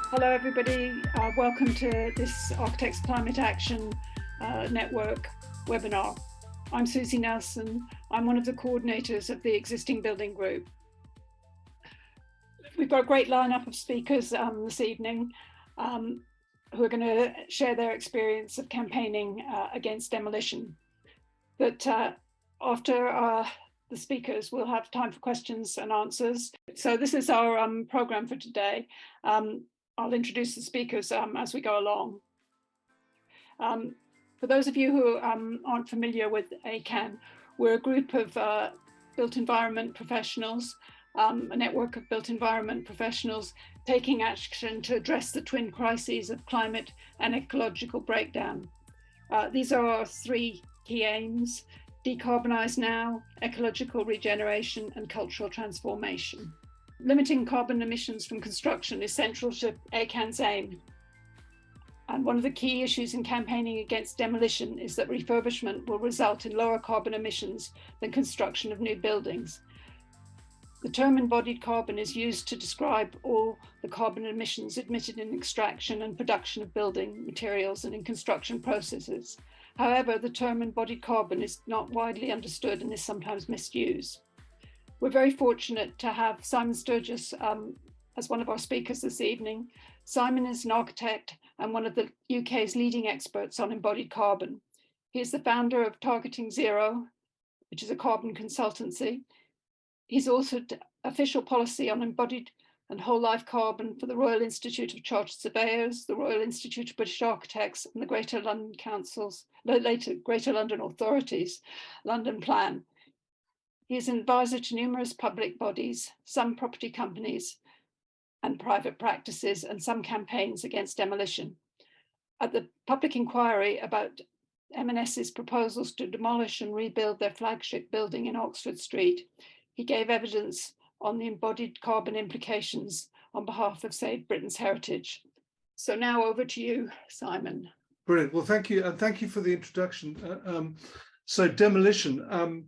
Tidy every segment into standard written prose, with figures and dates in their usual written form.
Hello everybody, welcome to this Architects Climate Action Network webinar. I'm Susie Nelson, I'm one of the coordinators of the existing building group. We've got a great lineup of speakers this evening who are going to share their experience of campaigning against demolition. But after the speakers, we'll have time for questions and answers. So this is our program for today. I'll introduce the speakers as we go along. For those of you who aren't familiar with ACAN, we're a group of built environment professionals, a network of built environment professionals taking action to address the twin crises of climate and ecological breakdown. These are our three key aims: decarbonise now, ecological regeneration, and cultural transformation. Limiting carbon emissions from construction is central to ACAN's aim. And one of the key issues in campaigning against demolition is that refurbishment will result in lower carbon emissions than construction of new buildings. The term embodied carbon is used to describe all the carbon emissions emitted in extraction and production of building materials and in construction processes. However, the term embodied carbon is not widely understood and is sometimes misused. We're very fortunate to have Simon Sturgis as one of our speakers this evening. Simon is an architect and one of the UK's leading experts on embodied carbon. He is the founder of Targeting Zero, which is a carbon consultancy. He's also official policy on embodied and whole life carbon for the Royal Institute of Chartered Surveyors, the Royal Institute of British Architects, and the Greater London Council's, later Greater London Authority's London Plan. He is an advisor to numerous public bodies, some property companies and private practices, and some campaigns against demolition. At the public inquiry about M&S's proposals to demolish and rebuild their flagship building in Oxford Street, he gave evidence on the embodied carbon implications on behalf of Save Britain's Heritage. So now over to you, Simon. Brilliant. Well, thank you. And thank you for the introduction. So demolition,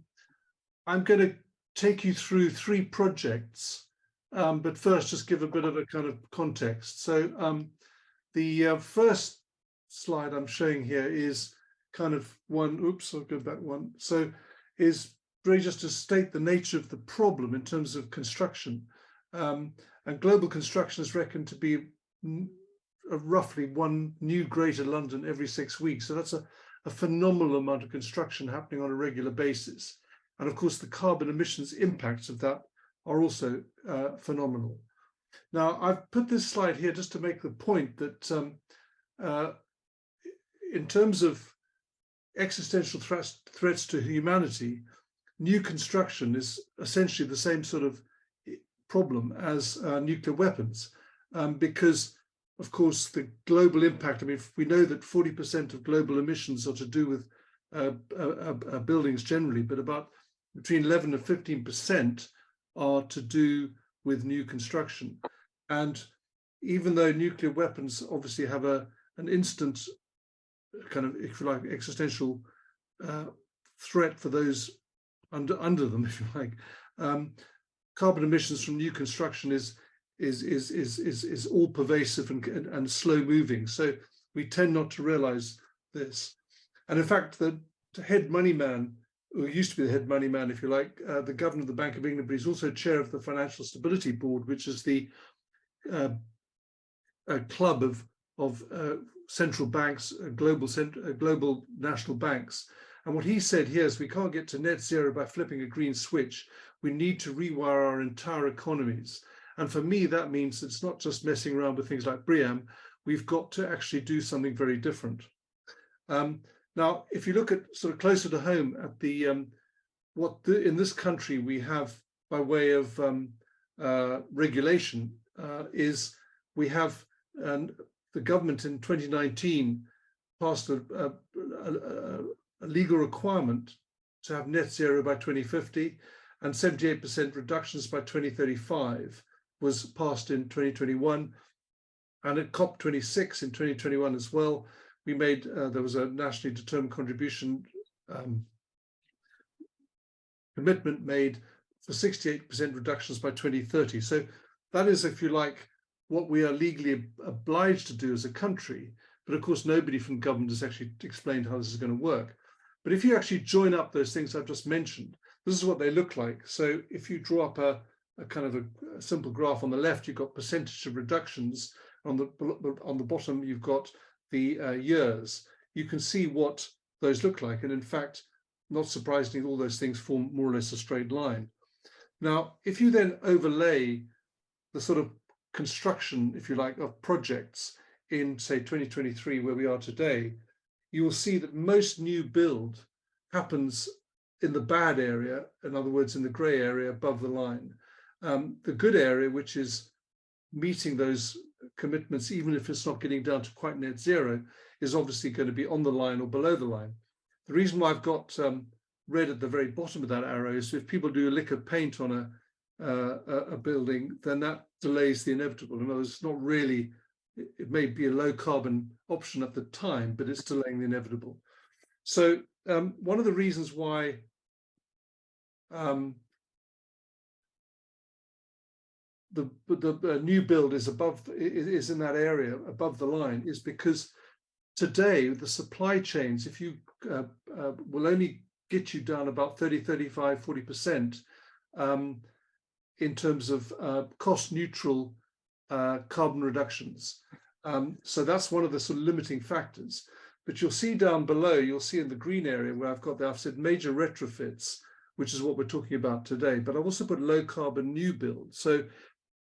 I'm going to take you through three projects, but first just give a bit of a kind of context. So the first slide I'm showing here is kind of one, oops, I'll go back one. So is really just to state the nature of the problem in terms of construction. And global construction is reckoned to be roughly one new Greater London every 6 weeks. So that's a phenomenal amount of construction happening on a regular basis. And of course, the carbon emissions impacts of that are also phenomenal. Now, I've put this slide here just to make the point that in terms of existential threats to humanity, new construction is essentially the same sort of problem as nuclear weapons, because, of course, the global impact, I mean, we know that 40% of global emissions are to do with buildings generally, but about between 11 and 15% are to do with new construction. And even though nuclear weapons obviously have an instant kind of, if you like, existential threat for those under them, if you like, carbon emissions from new construction is all pervasive and slow moving. So we tend not to realize this. And in fact, the head money man, who used to be the head money man, if you like, the governor of the Bank of England, but he's also chair of the Financial Stability Board, which is the club of central banks, global national banks. And what he said here is we can't get to net zero by flipping a green switch. We need to rewire our entire economies. And for me, that means it's not just messing around with things like BREEAM. We've got to actually do something very different. Now, if you look at sort of closer to home at the in this country we have by way of regulation is we have the government in 2019 passed a legal requirement to have net zero by 2050 and 78% reductions by 2035 was passed in 2021, and at COP26 in 2021 as well. We made, there was a nationally determined contribution commitment made for 68% reductions by 2030. So that is, if you like, what we are legally obliged to do as a country. But of course, nobody from government has actually explained how this is going to work. But if you actually join up those things I've just mentioned, this is what they look like. So if you draw up a kind of a simple graph on the left, you've got percentage of reductions. On the bottom, you've got the years. You can see what those look like. And in fact, not surprisingly, all those things form more or less a straight line. Now, if you then overlay the sort of construction, if you like, of projects in, say, 2023, where we are today, you will see that most new build happens in the bad area, in other words, in the grey area above the line. The good area, which is meeting those commitments, even if it's not getting down to quite net zero, is obviously going to be on the line or below the line. The reason why I've got red at the very bottom of that arrow is if people do a lick of paint on a building, then that delays the inevitable. In other words, it's not really, it may be a low carbon option at the time, but it's delaying the inevitable. So one of the reasons why the new build is in that area above the line is because today the supply chains, if you will only get you down about 30, 35, 40% in terms of cost neutral carbon reductions. So that's one of the sort of limiting factors. But you'll see down below, you'll see in the green area where I've got there, I've said major retrofits, which is what we're talking about today. But I've also put low carbon new build. So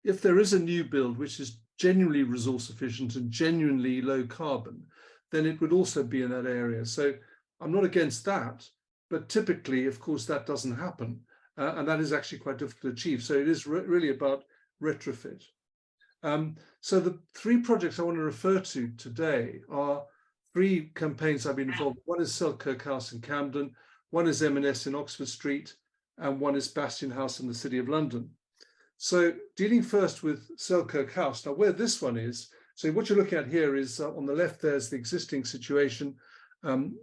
if there is a new build which is genuinely resource efficient and genuinely low carbon, then it would also be in that area. So I'm not against that, but typically, of course, that doesn't happen. And that is actually quite difficult to achieve. So it is really about retrofit. So the three projects I want to refer to today are three campaigns I've been involved in. One is Selkirk House in Camden, one is M&S in Oxford Street, and one is Bastion House in the City of London. So dealing first with Selkirk House. Now where this one is, so what you're looking at here is on the left, there's the existing situation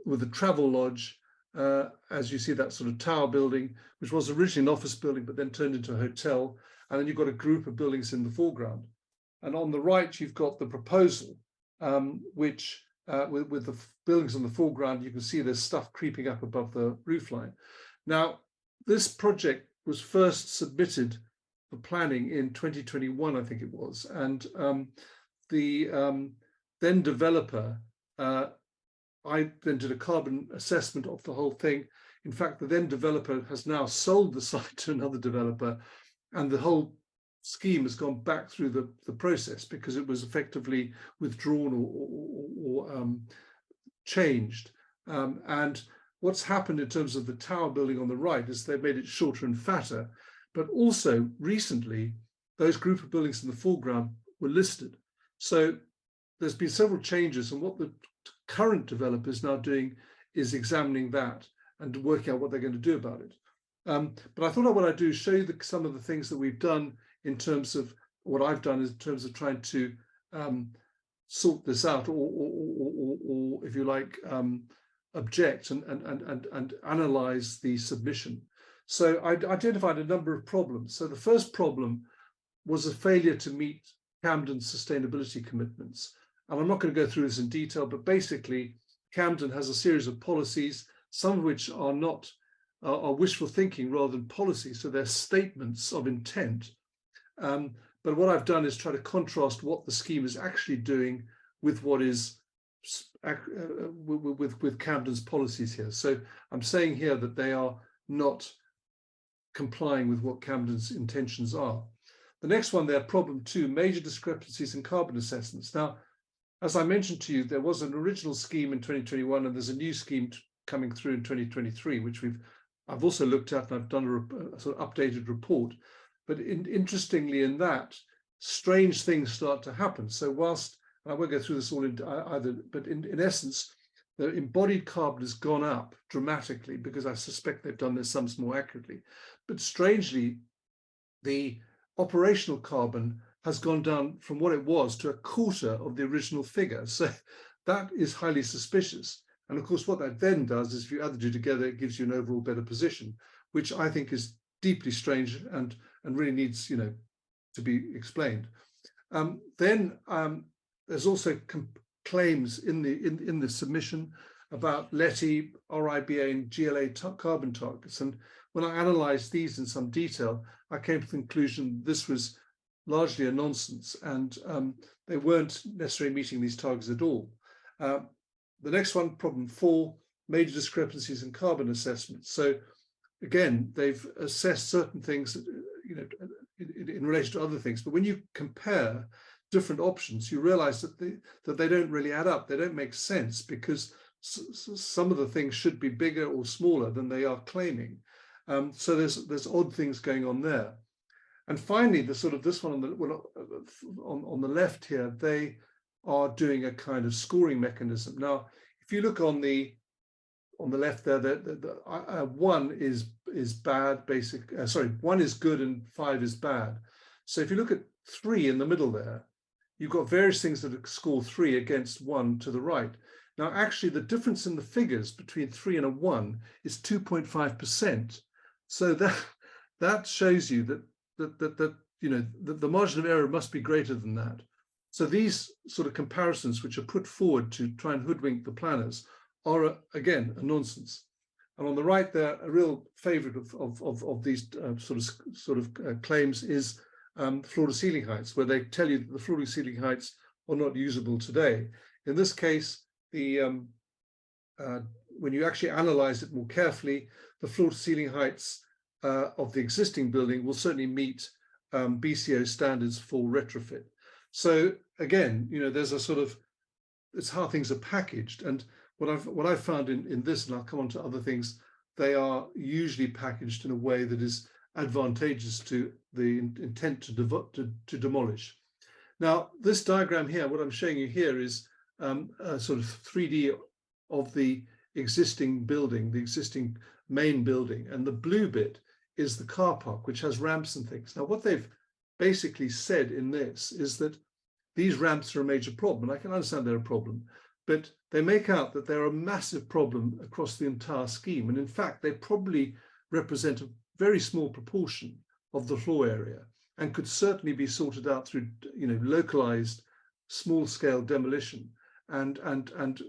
with the travel lodge. As you see, that sort of tower building, which was originally an office building, but then turned into a hotel. And then you've got a group of buildings in the foreground. And on the right, you've got the proposal, which with the buildings on the foreground, you can see there's stuff creeping up above the roofline. Now, this project was first submitted for planning in 2021, I think it was. And the then developer, I then did a carbon assessment of the whole thing. In fact, the then developer has now sold the site to another developer, and the whole scheme has gone back through the process because it was effectively withdrawn or changed. And what's happened in terms of the tower building on the right is they've made it shorter and fatter, but also recently, those group of buildings in the foreground were listed. So there's been several changes, and what the current developer is now doing is examining that and working out what they're going to do about it. But I thought what I'd do is show you some of the things that we've done in terms of what I've done in terms of trying to sort this out, or if you like, object and analyze the submission. So I identified a number of problems. So the first problem was a failure to meet Camden's sustainability commitments. And I'm not going to go through this in detail, but basically Camden has a series of policies, some of which are not are wishful thinking rather than policy. So they're statements of intent. But what I've done is try to contrast what the scheme is actually doing with what is with Camden's policies here. So I'm saying here that they are not complying with what Camden's intentions are. The next one there, problem 2, major discrepancies in carbon assessments. Now, as I mentioned to you, there was an original scheme in 2021, and there's a new scheme coming through in 2023, which I've also looked at, and I've done a sort of updated report. But interestingly, in that, strange things start to happen. So whilst, and I won't go through this all either, but in essence, the embodied carbon has gone up dramatically because I suspect they've done their sums more accurately. But strangely, the operational carbon has gone down from what it was to a quarter of the original figure. So that is highly suspicious. And of course, what that then does is if you add the two together, it gives you an overall better position, which I think is deeply strange and really needs, to be explained. Then there's also claims in the submission about LETI, RIBA, and GLA carbon targets. And when I analysed these in some detail, I came to the conclusion this was largely a nonsense, and they weren't necessarily meeting these targets at all. The next one, problem 4, major discrepancies in carbon assessments. So again, they've assessed certain things, in relation to other things, but when you compare different options, you realize that they don't really add up. They don't make sense, because some of the things should be bigger or smaller than they are claiming. So there's odd things going on there. And finally, this one on the left here, they are doing a kind of scoring mechanism. Now, if you look on the left there, the 1 is bad, sorry, 1 is good and 5 is bad. So if you look at 3 in the middle there, you've got various things that score 3 against 1 to the right. Now, actually, the difference in the figures between 3 and a 1 is 2.5%. So that shows you that the margin of error must be greater than that. So these sort of comparisons, which are put forward to try and hoodwink the planners, are again a nonsense. And on the right there, a real favourite of these sort of claims is floor-to-ceiling heights, where they tell you that the floor-to-ceiling heights are not usable today. In this case, when you actually analyse it more carefully, the floor-to-ceiling heights of the existing building will certainly meet BCO standards for retrofit. So again, there's a sort of, it's how things are packaged. And what I've found in this, and I'll come on to other things, they are usually packaged in a way that is advantageous to the intent to demolish. Now, this diagram here, what I'm showing you here is a sort of 3D of the existing building, the existing main building, and the blue bit is the car park, which has ramps and things. Now, what they've basically said in this is that these ramps are a major problem, and I can understand they're a problem, but they make out that they're a massive problem across the entire scheme. And in fact, they probably represent a very small proportion of the floor area and could certainly be sorted out through, localized small-scale demolition and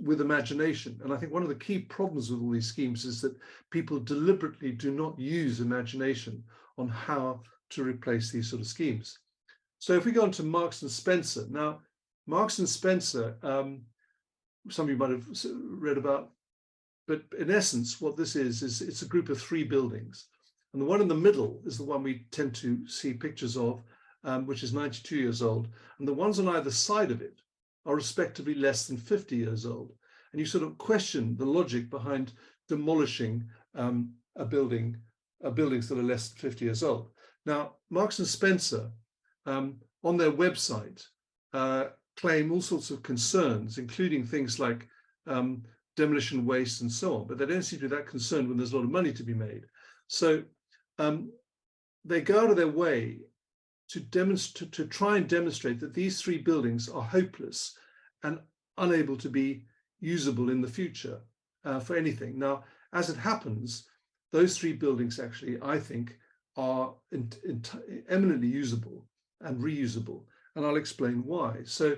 with imagination. And I think one of the key problems with all these schemes is that people deliberately do not use imagination on how to replace these sort of schemes. So if we go on to Marks and Spencer. Now, Marks and Spencer, some of you might have read about, but in essence, what this is it's a group of 3 buildings. And the one in the middle is the one we tend to see pictures of, which is 92 years old. And the ones on either side of it are respectively less than 50 years old. And you sort of question the logic behind demolishing buildings that are less than 50 years old. Now, Marks and Spencer, on their website, claim all sorts of concerns, including things like demolition waste and so on, but they don't seem to be that concerned when there's a lot of money to be made. So they go out of their way to try and demonstrate that these 3 buildings are hopeless and unable to be usable in the future for anything. Now, as it happens, those 3 buildings actually, I think, are eminently usable and reusable, and I'll explain why. So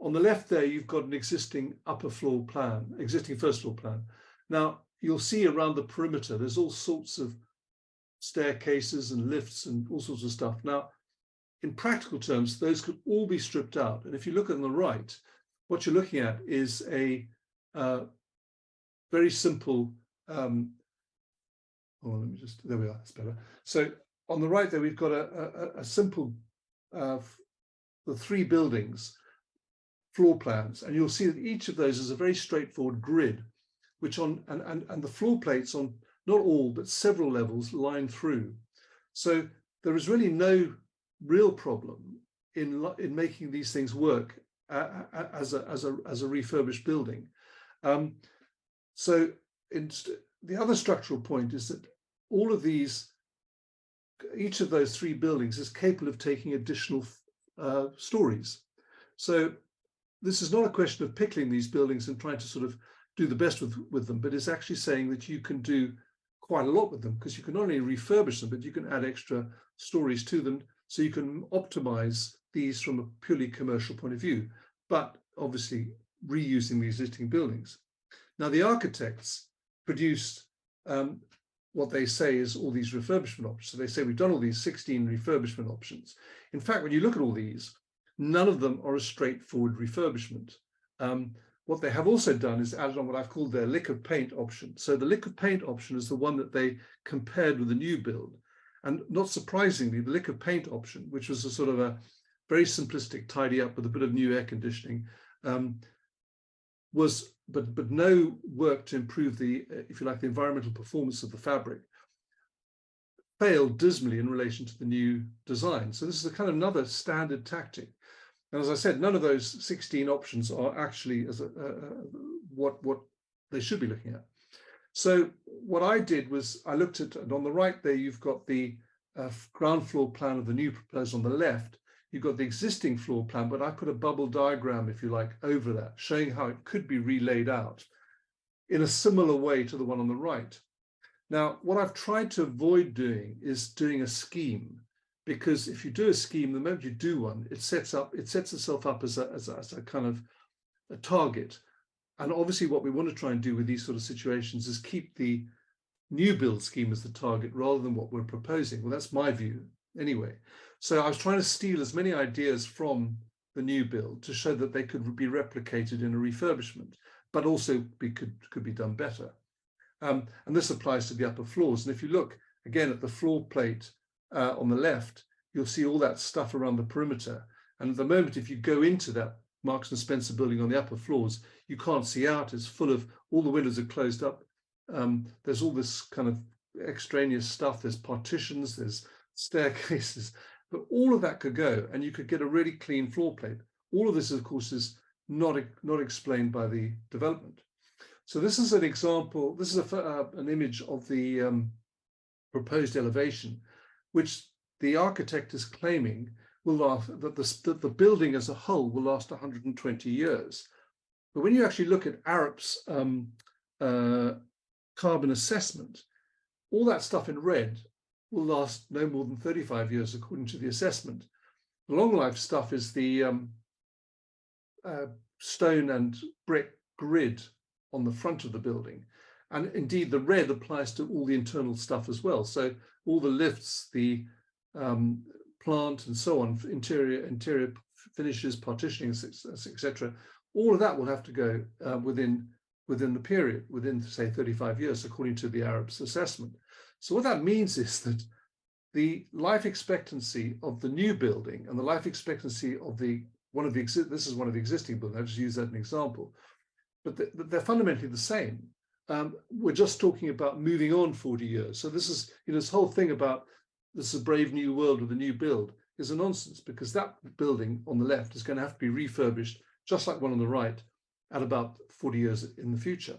on the left there, you've got an existing upper floor plan, existing first floor plan. Now, you'll see around the perimeter, there's all sorts of staircases and lifts and all sorts of stuff. Now, in practical terms, those could all be stripped out. And if you look on the right, what you're looking at is a very simple, let me just, there we are, that's better. So on the right there, we've got a simple, the 3 buildings, floor plans, and you'll see that each of those is a very straightforward grid, which and the floor plates on not all, but several levels line through. So there is really no real problem in making these things work as a refurbished building. So the other structural point is that all of these, each of those 3 buildings is capable of taking additional stories. So this is not a question of pickling these buildings and trying to sort of do the best with them, but it's actually saying that you can do quite a lot with them, because you can not only refurbish them, but you can add extra stories to them, so you can optimize these from a purely commercial point of view, but obviously reusing the existing buildings. Now, the architects produced what they say is all these refurbishment options. So they say we've done all these 16 refurbishment options. In fact, when you look at all these, none of them are a straightforward refurbishment. What they have also done is added on what I've called their lick of paint option. So the lick of paint option is the one that they compared with the new build. And not surprisingly, the lick of paint option, which was a sort of a very simplistic tidy up with a bit of new air conditioning, was but no work to improve the, if you like, the environmental performance of the fabric, failed dismally in relation to the new design. So this is a kind of another standard tactic. And as I said, none of those 16 options are actually as what they should be looking at. So what I did was I looked at, and on the right there, you've got the ground floor plan of the new proposal. On the left, you've got the existing floor plan, but I put a bubble diagram, if you like, over that, showing how it could be relaid out in a similar way to the one on the right. Now, what I've tried to avoid doing is doing a scheme, because if you do a scheme, the moment you do one, it sets itself up as a kind of a target. And obviously what we want to try and do with these sort of situations is keep the new build scheme as the target rather than what we're proposing. Well, that's my view anyway. So I was trying to steal as many ideas from the new build to show that they could be replicated in a refurbishment, but also could be done better. And this applies to the upper floors. And if you look again at the floor plate on the left, you'll see all that stuff around the perimeter. And at the moment, if you go into that Marks and Spencer building on the upper floors, you can't see out. It's full of, all the windows are closed up. There's all this kind of extraneous stuff. There's partitions, there's staircases, but all of that could go and you could get a really clean floor plate. All of this, of course, is not explained by the development. So this is an example, this is an image of the proposed elevation, which the architect is claiming will last, that the building as a whole will last 120 years. But when you actually look at Arup's carbon assessment, all that stuff in red will last no more than 35 years according to the assessment. The long life stuff is the stone and brick grid on the front of the building. And indeed, the red applies to all the internal stuff as well. So all the lifts, the plant and so on, interior finishes, partitioning, etc. All of that will have to go within the period, within, say, 35 years, according to the Arup's assessment. So what that means is that the life expectancy of the new building and the life expectancy of this is one of the existing buildings, I'll just use that as an example, but they're fundamentally the same. We're just talking about moving on 40 years. So this is, this whole thing about this is a brave new world with a new build is a nonsense, because that building on the left is going to have to be refurbished, just like one on the right, at about 40 years in the future.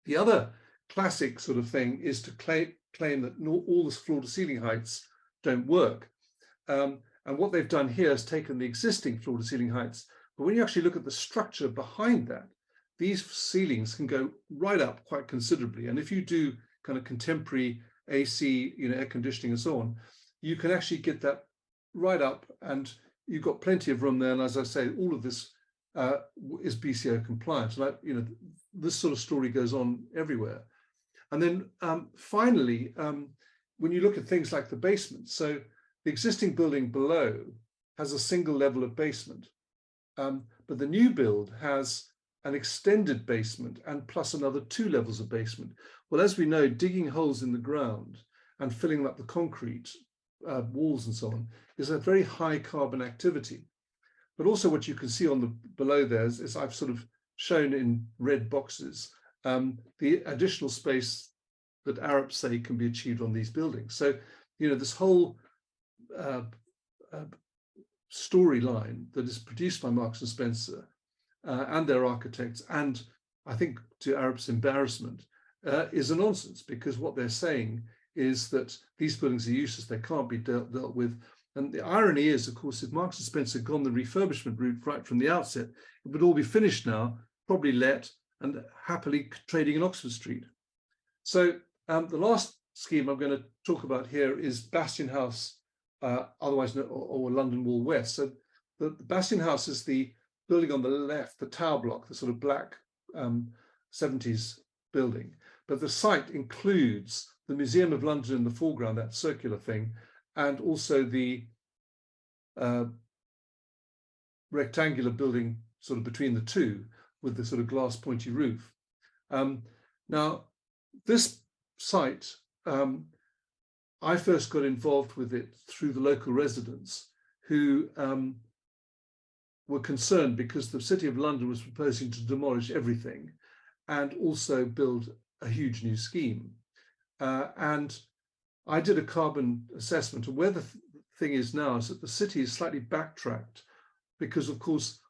The other classic sort of thing is to claim that all the floor to ceiling heights don't work. And what they've done here is taken the existing floor to ceiling heights, but when you actually look at the structure behind that, these ceilings can go right up quite considerably. And if you do kind of contemporary AC, air conditioning and so on, you can actually get that right up, and you've got plenty of room there. And as I say, all of this is BCO compliant. So this sort of story goes on everywhere. And then finally, when you look at things like the basement, so the existing building below has a single level of basement, but the new build has an extended basement and plus another 2 levels of basement. Well, as we know, digging holes in the ground and filling up the concrete walls and so on is a very high carbon activity. But also what you can see on the below there is I've sort of shown in red boxes the additional space that Arup say can be achieved on these buildings. So, this whole storyline that is produced by Marks and Spencer and their architects, and I think to Arup's embarrassment, is a nonsense, because what they're saying is that these buildings are useless, they can't be dealt with. And the irony is, of course, if Marks and Spencer had gone the refurbishment route right from the outset, it would all be finished now, probably let, and happily trading in Oxford Street. So the last scheme I'm going to talk about here is Bastion House otherwise known, or London Wall West. So the Bastion House is the building on the left, the tower block, the sort of black 70s building. But the site includes the Museum of London in the foreground, that circular thing, and also the rectangular building sort of between the two with the sort of glass pointy roof. Now, this site, I first got involved with it through the local residents who were concerned because the City of London was proposing to demolish everything and also build a huge new scheme. And I did a carbon assessment, and where the thing is now is that the city is slightly backtracked because, of course,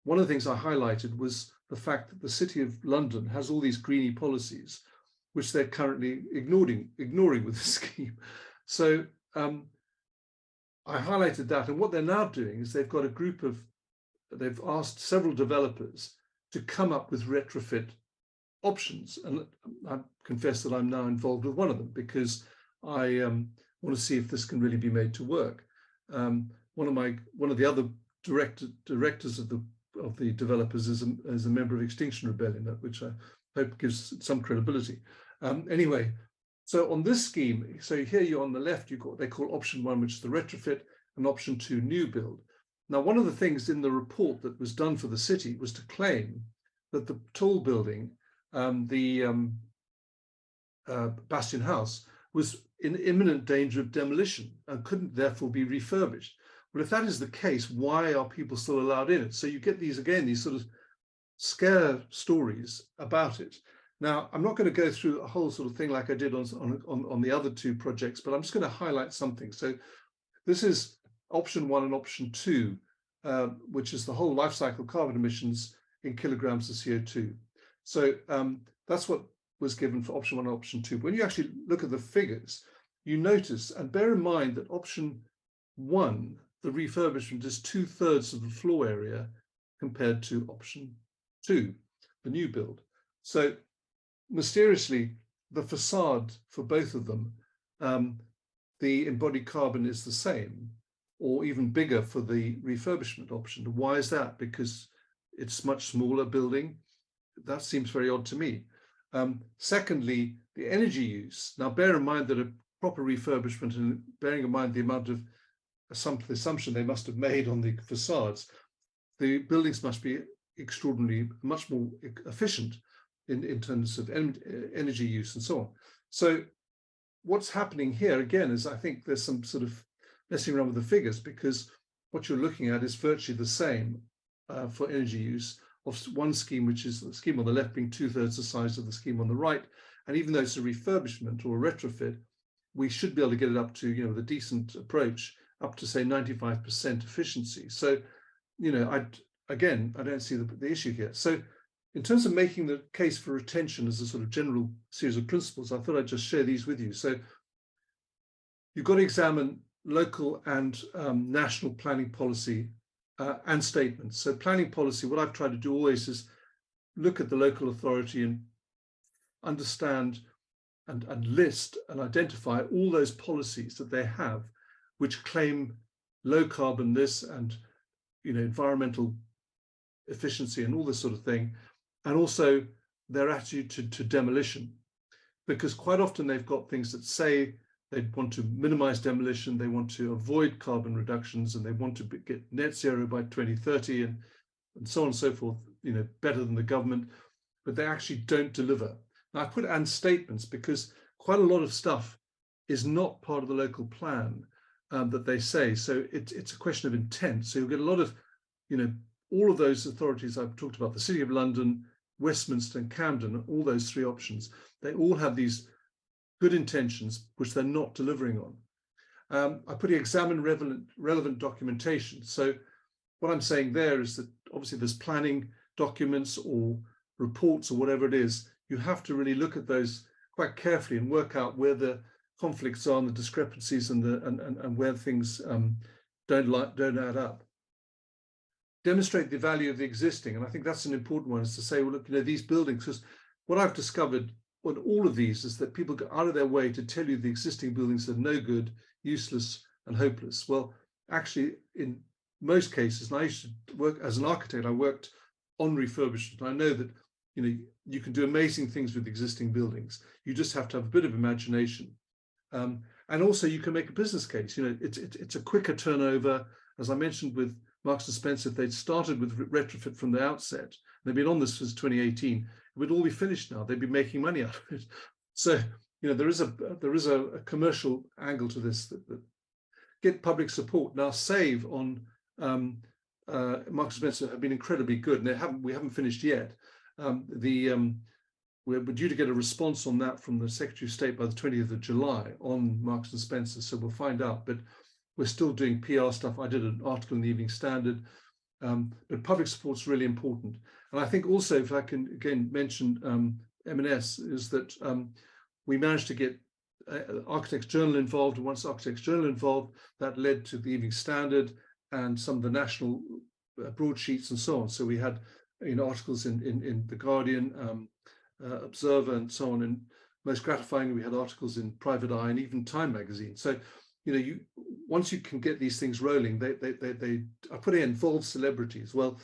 one of the things I highlighted was the fact that the City of London has all these greeny policies, which they're currently ignoring with the scheme. So I highlighted that, and what they're now doing is they've got a group of, they've asked several developers to come up with retrofit options, and I confess that I'm now involved with one of them because I want to see if this can really be made to work. One of the other directors of the developers is a member of Extinction Rebellion, which I hope gives some credibility. Anyway, so on this scheme, so here you're on the left, you've got, they call option 1, which is the retrofit, and option 2, new build. Now, one of the things in the report that was done for the city was to claim that the tall building, the Bastion House, was in imminent danger of demolition and couldn't therefore be refurbished. Well, if that is the case, why are people still allowed in it? So you get these, again, these sort of scare stories about it. Now, I'm not going to go through a whole sort of thing like I did on the other two projects, but I'm just going to highlight something. So this is option 1 and option 2, which is the whole life cycle carbon emissions in kilograms of CO2. So that's what was given for option 1 and option 2. But when you actually look at the figures, you notice, and bear in mind that option 1, the refurbishment, is 2/3 of the floor area compared to option 2, the new build. So mysteriously, the facade for both of them, the embodied carbon is the same, or even bigger for the refurbishment option. Why is that? Because it's much smaller building. That seems very odd to me. Secondly, the energy use. Now, bear in mind that a proper refurbishment, and bearing in mind the amount of the assumption they must have made on the facades, the buildings must be extraordinarily much more efficient in terms of energy use and so on. So what's happening here, again, is I think there's some sort of messing around with the figures, because what you're looking at is virtually the same for energy use of one scheme, which is the scheme on the left being 2/3 the size of the scheme on the right. And even though it's a refurbishment or a retrofit, we should be able to get it up to, with a decent approach, up to say 95% efficiency. So, I don't see the issue here. So in terms of making the case for retention as a sort of general series of principles, I thought I'd just share these with you. So you've got to examine local and national planning policy and statements. So planning policy, what I've tried to do always is look at the local authority and understand and list and identify all those policies that they have, which claim low carbon this and environmental efficiency and all this sort of thing, and also their attitude to demolition, because quite often they've got things that say they want to minimize demolition, they want to avoid carbon reductions, and they want to get net zero by 2030 and so on and so forth, better than the government, but they actually don't deliver. Now I put and statements because quite a lot of stuff is not part of the local plan that they say. So it's a question of intent. So you'll get a lot of, all of those authorities I've talked about, the City of London, Westminster and Camden, all those three options, they all have these good intentions, which they're not delivering on. I put examine relevant documentation. So what I'm saying there is that obviously there's planning documents or reports or whatever it is. You have to really look at those quite carefully and work out where the conflicts are and the discrepancies and where things don't add up. Demonstrate the value of the existing, and I think that's an important one, is to say, well, look, these buildings, because what I've discovered on all of these is that people go out of their way to tell you the existing buildings are no good, useless, and hopeless. Well, actually, in most cases, and I used to work as an architect, I worked on refurbishment. I know that, you know, you can do amazing things with existing buildings. You just have to have a bit of imagination. And also you can make a business case. You know, it's a quicker turnover. As I mentioned with Marks and Spencer, if they'd started with retrofit from the outset, they've been on this since 2018, it would all be finished now. They'd be making money out of it. So, you know, there is a commercial angle to this that get public support. Now, Save on Marks and Spencer have been incredibly good, and we haven't finished yet. We're due to get a response on that from the Secretary of State by the 20th of July on Marks and Spencer, so we'll find out. But we're still doing PR stuff. I did an article in the Evening Standard, but public support's really important. And I think also, if I can again mention M&S, is that we managed to get Architects Journal involved, and once Architects Journal involved, that led to the Evening Standard and some of the national broadsheets and so on. So we had, you know, articles in The Guardian, Observer, and so on. And most gratifyingly, we had articles in Private Eye and even Time magazine. So, you know, once you can get these things rolling, they I put in involve celebrities. Well,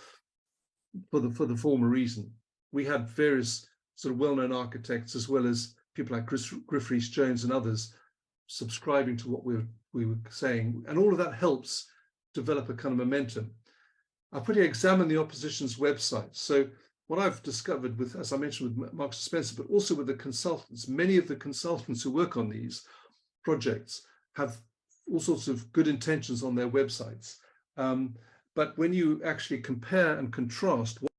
for the former reason, we had various sort of well-known architects, as well as people like Griff Rhys-Jones and others, subscribing to what we were saying, and all of that helps develop a kind of momentum. I put here, examine the opposition's website. So what I've discovered with, as I mentioned, with Marks and Spencer, but also with the consultants, many of the consultants who work on these projects have all sorts of good intentions on their websites. But when you actually compare and contrast, what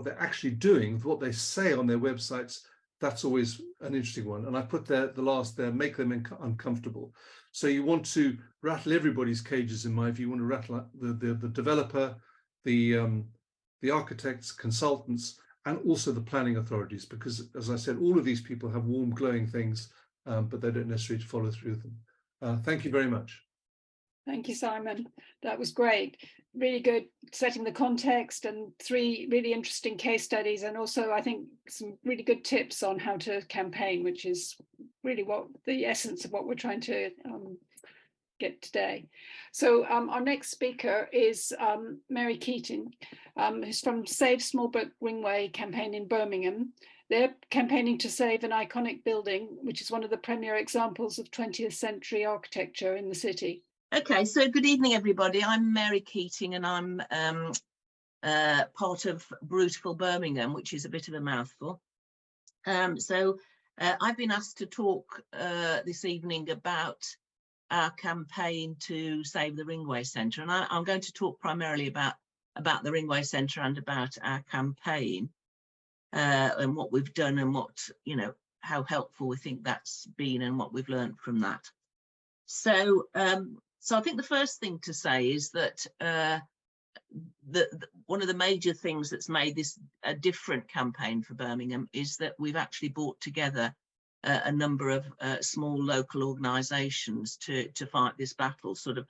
they're actually doing with what they say on their websites, that's always an interesting one. And I put there the last there, make them uncomfortable. So you want to rattle everybody's cages, in my view. You want to rattle the developer, the architects, consultants, and also the planning authorities, because, as I said, all of these people have warm, glowing things, but they don't necessarily follow through with them. Thank you very much. Thank you, Simon. That was great. Really good, setting the context, and 3 really interesting case studies, and also I think some really good tips on how to campaign, which is really what the essence of what we're trying to get today. So our next speaker is Mairey Keating, who's from Save Smallbrook Ringway campaign in Birmingham. They're campaigning to save an iconic building, which is one of the premier examples of 20th century architecture in the city. Okay, so good evening, everybody. I'm Mairey Keating, and I'm part of Beautiful Birmingham, which is a bit of a mouthful. I've been asked to talk this evening about our campaign to save the Ringway Centre, and I'm going to talk primarily about the Ringway Centre and about our campaign and what we've done, and what, you know, how helpful we think that's been and what we've learned from that. So I think the first thing to say is that one of the major things that's made this a different campaign for Birmingham is that we've actually brought together a number of small local organisations to fight this battle, sort of,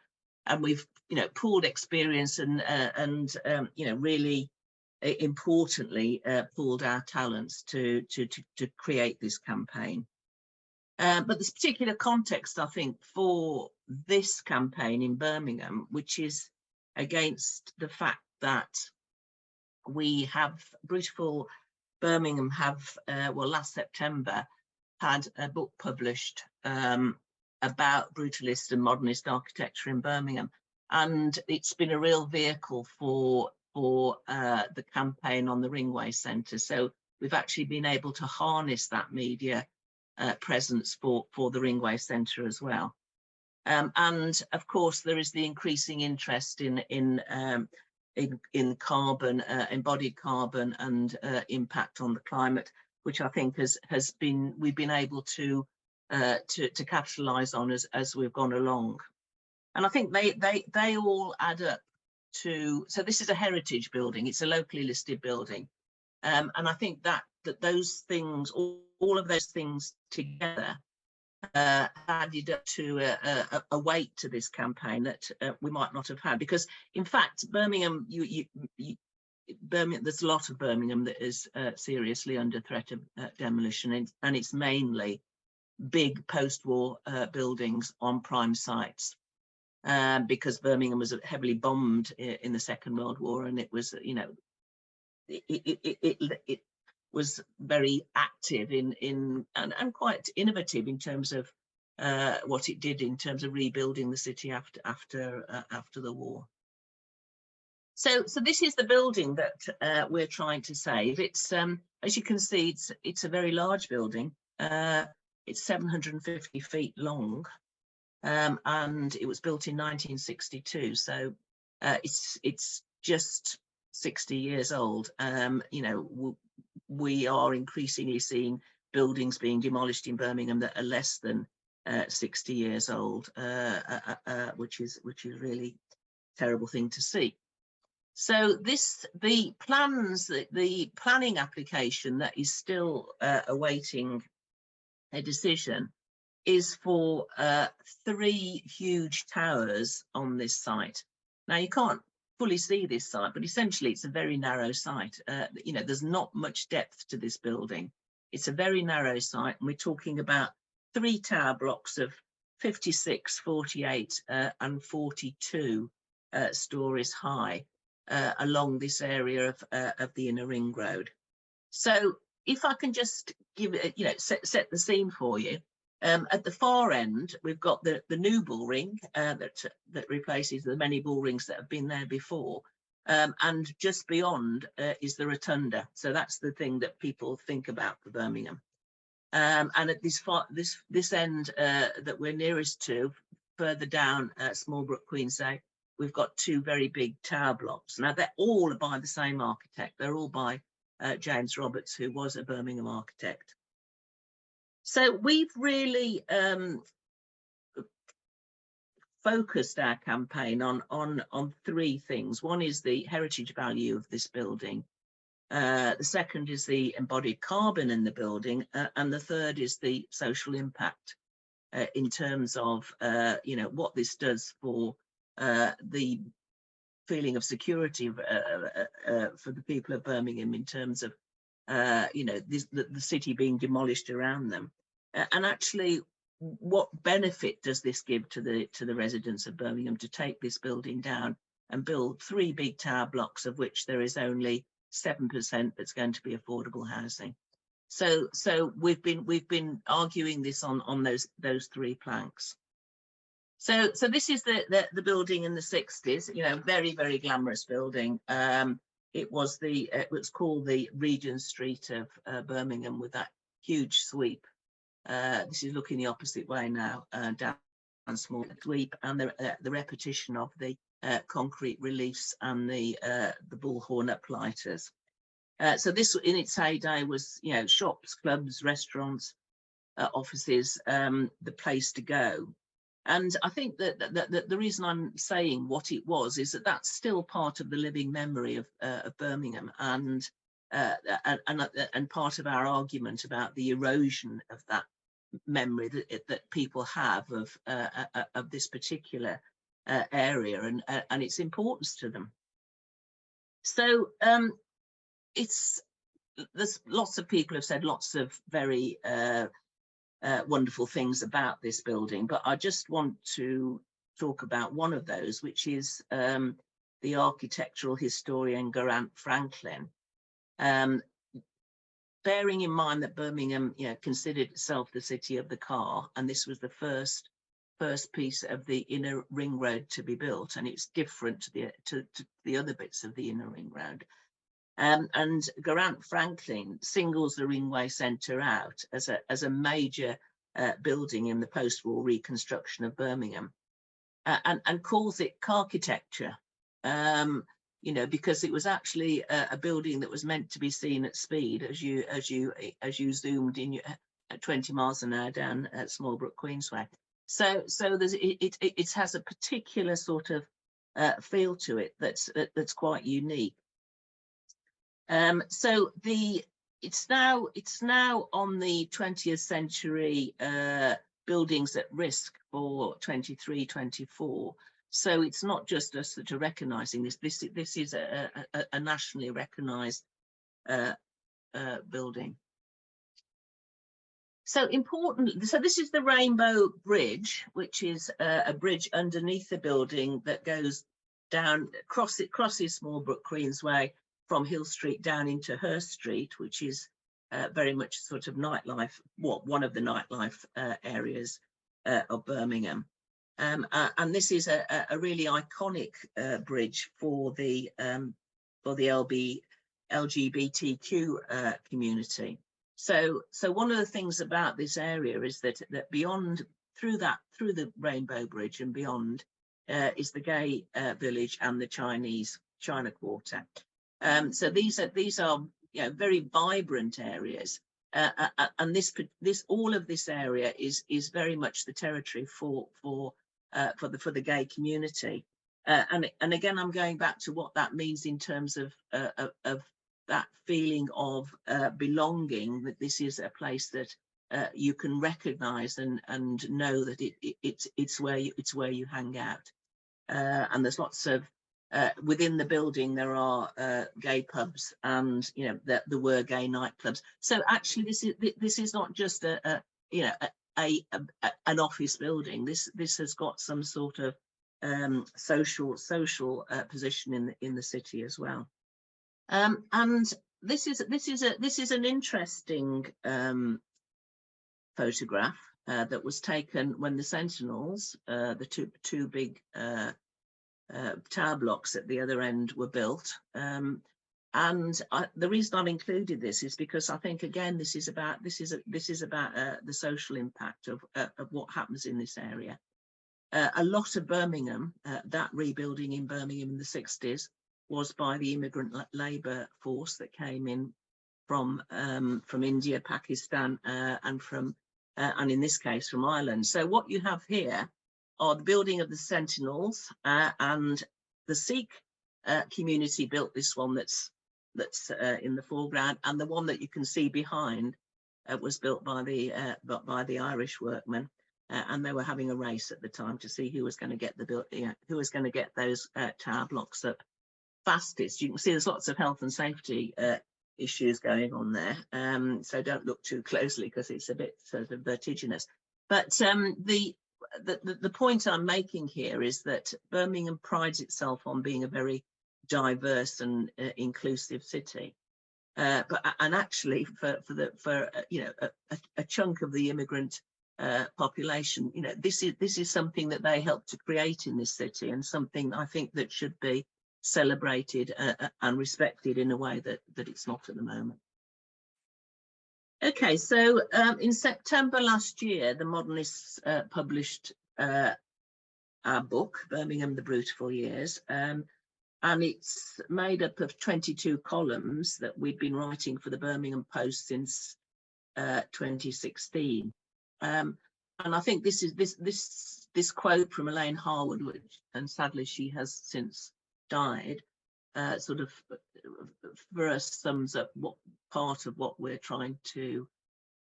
and we've, you know, pooled experience and you know, really importantly pooled our talents to create this campaign. But this particular context, I think, for this campaign in Birmingham, which is against the fact that we have Beautiful Birmingham have, well, last September had a book published about brutalist and modernist architecture in Birmingham, and it's been a real vehicle for the campaign on the Ringway Centre. So we've actually been able to harness that media presence for the Ringway Centre as well. And of course, there is the increasing interest in carbon, embodied carbon, and impact on the climate, which I think we've been able to capitalise on as we've gone along. And I think they all add up to. So this is a heritage building; it's a locally listed building, and I think that those things, all of those things together, added up to a weight to this campaign that we might not have had, because in fact Birmingham, Birmingham, there's a lot of Birmingham that is seriously under threat of demolition, and it's mainly big post-war buildings on prime sites, because Birmingham was heavily bombed in the Second World War, and it was, you know, it was very active and quite innovative in terms of what it did in terms of rebuilding the city after the war. So this is the building that we're trying to save. It's as you can see, it's a very large building. It's 750 feet long, and it was built in 1962. So it's just 60 years old. You know, we are increasingly seeing buildings being demolished in Birmingham that are less than 60 years old, which is really a terrible thing to see. So the planning application that is still awaiting a decision is for 3 huge towers on this site. Now, you can't fully see this site, but essentially it's a very narrow site. You know, there's not much depth to this building. It's a very narrow site, and we're talking about 3 tower blocks of 56, 48 and 42 stories high along this area of the inner ring road. So if I can just give it, you know, set the scene for you. At the far end, we've got the new bull ring that replaces the many bull rings that have been there before. And just beyond is the rotunda. So that's the thing that people think about for Birmingham. And at this end that we're nearest to, further down Smallbrook, Queensay, we've got 2 very big tower blocks. Now, they're all by the same architect. They're all by James Roberts, who was a Birmingham architect. So we've really focused our campaign on 3 things. One is the heritage value of this building. The second is the embodied carbon in the building, and the third is the social impact in terms of you know, what this does for the feeling of security for the people of Birmingham in terms of you know, the city being demolished around them, and actually what benefit does this give to the residents of Birmingham to take this building down and build 3 big tower blocks, of which there is only 7% that's going to be affordable housing. So we've been arguing this on those 3 planks. So this is the building in the 60s, you know, very, very glamorous building. It was called the Regent Street of Birmingham, with that huge sweep. This is looking the opposite way now, down small sweep, and the repetition of the concrete reliefs and the bullhorn uplighters. So this, in its heyday, was, you know, shops, clubs, restaurants, offices, the place to go. And I think that the reason I'm saying what it was is that that's still part of the living memory of Birmingham, and part of our argument about the erosion of that memory that people have of this particular area and its importance to them. So there's lots of people have said lots of very wonderful things about this building, but I just want to talk about one of those, which is the architectural historian Geraint Franklin. Bearing in mind that Birmingham, you know, considered itself the city of the car, and this was the first piece of the inner ring road to be built, and it's different to the other bits of the inner ring road. And Geraint Franklin singles the Ringway Centre out as a major building in the post-war reconstruction of Birmingham, and calls it architecture. You know, because it was actually a building that was meant to be seen at speed as you zoomed in at 20 miles an hour down at Smallbrook, Queensway. So it has a particular sort of feel to it that's quite unique. So it's now on the 20th century buildings at risk for 23-24. So it's not just us that are recognising this. This is a nationally recognised building. So important, so this is the Rainbow Bridge, which is a bridge underneath the building that goes down, crosses Smallbrook Queensway from Hill Street down into Hurst Street, which is very much sort of nightlife, one of the nightlife areas of Birmingham. And this is a really iconic bridge for the LGBTQ community. So one of the things about this area is that beyond, through the Rainbow Bridge and beyond, is the gay village and the China Quarter. So these are very vibrant areas, and all of this area is very much the territory for the gay community. And again, I'm going back to what that means in terms of that feeling of belonging, that this is a place that you can recognise and know that it's where you hang out. And there's lots of within the building there are gay pubs, and there were gay nightclubs. So actually, this is not just an office building. This has got some sort of social position in the city as well. And this is an interesting photograph that was taken when the Sentinels, the two big tower blocks at the other end, were built. And the reason I've included this is because I think, again, this is about the social impact of what happens in this area. A lot of Birmingham, that rebuilding in Birmingham in the 60s, was by the immigrant labour force that came in from India, Pakistan, and in this case from Ireland. So what you have here are the building of the Sentinels, and the Sikh community built this one that's in the foreground, and the one that you can see behind was built by the Irish workmen. And they were having a race at the time to see who was going to get who was going to get those tower blocks up fastest. You can see there's lots of health and safety issues going on there, so don't look too closely because it's a bit sort of vertiginous. But the point I'm making here is that Birmingham prides itself on being a very diverse and inclusive city. And actually, for a chunk of the immigrant population, this is something that they helped to create in this city, and something I think that should be celebrated and respected in a way that it's not at the moment. Okay, so in September last year, the Modernists published our book, Birmingham, the Brutal Years, and it's made up of 22 columns that we've been writing for the Birmingham Post since 2016. And I think this quote from Elaine Harwood, and sadly she has since died, sort of for us sums up what part of what we're trying to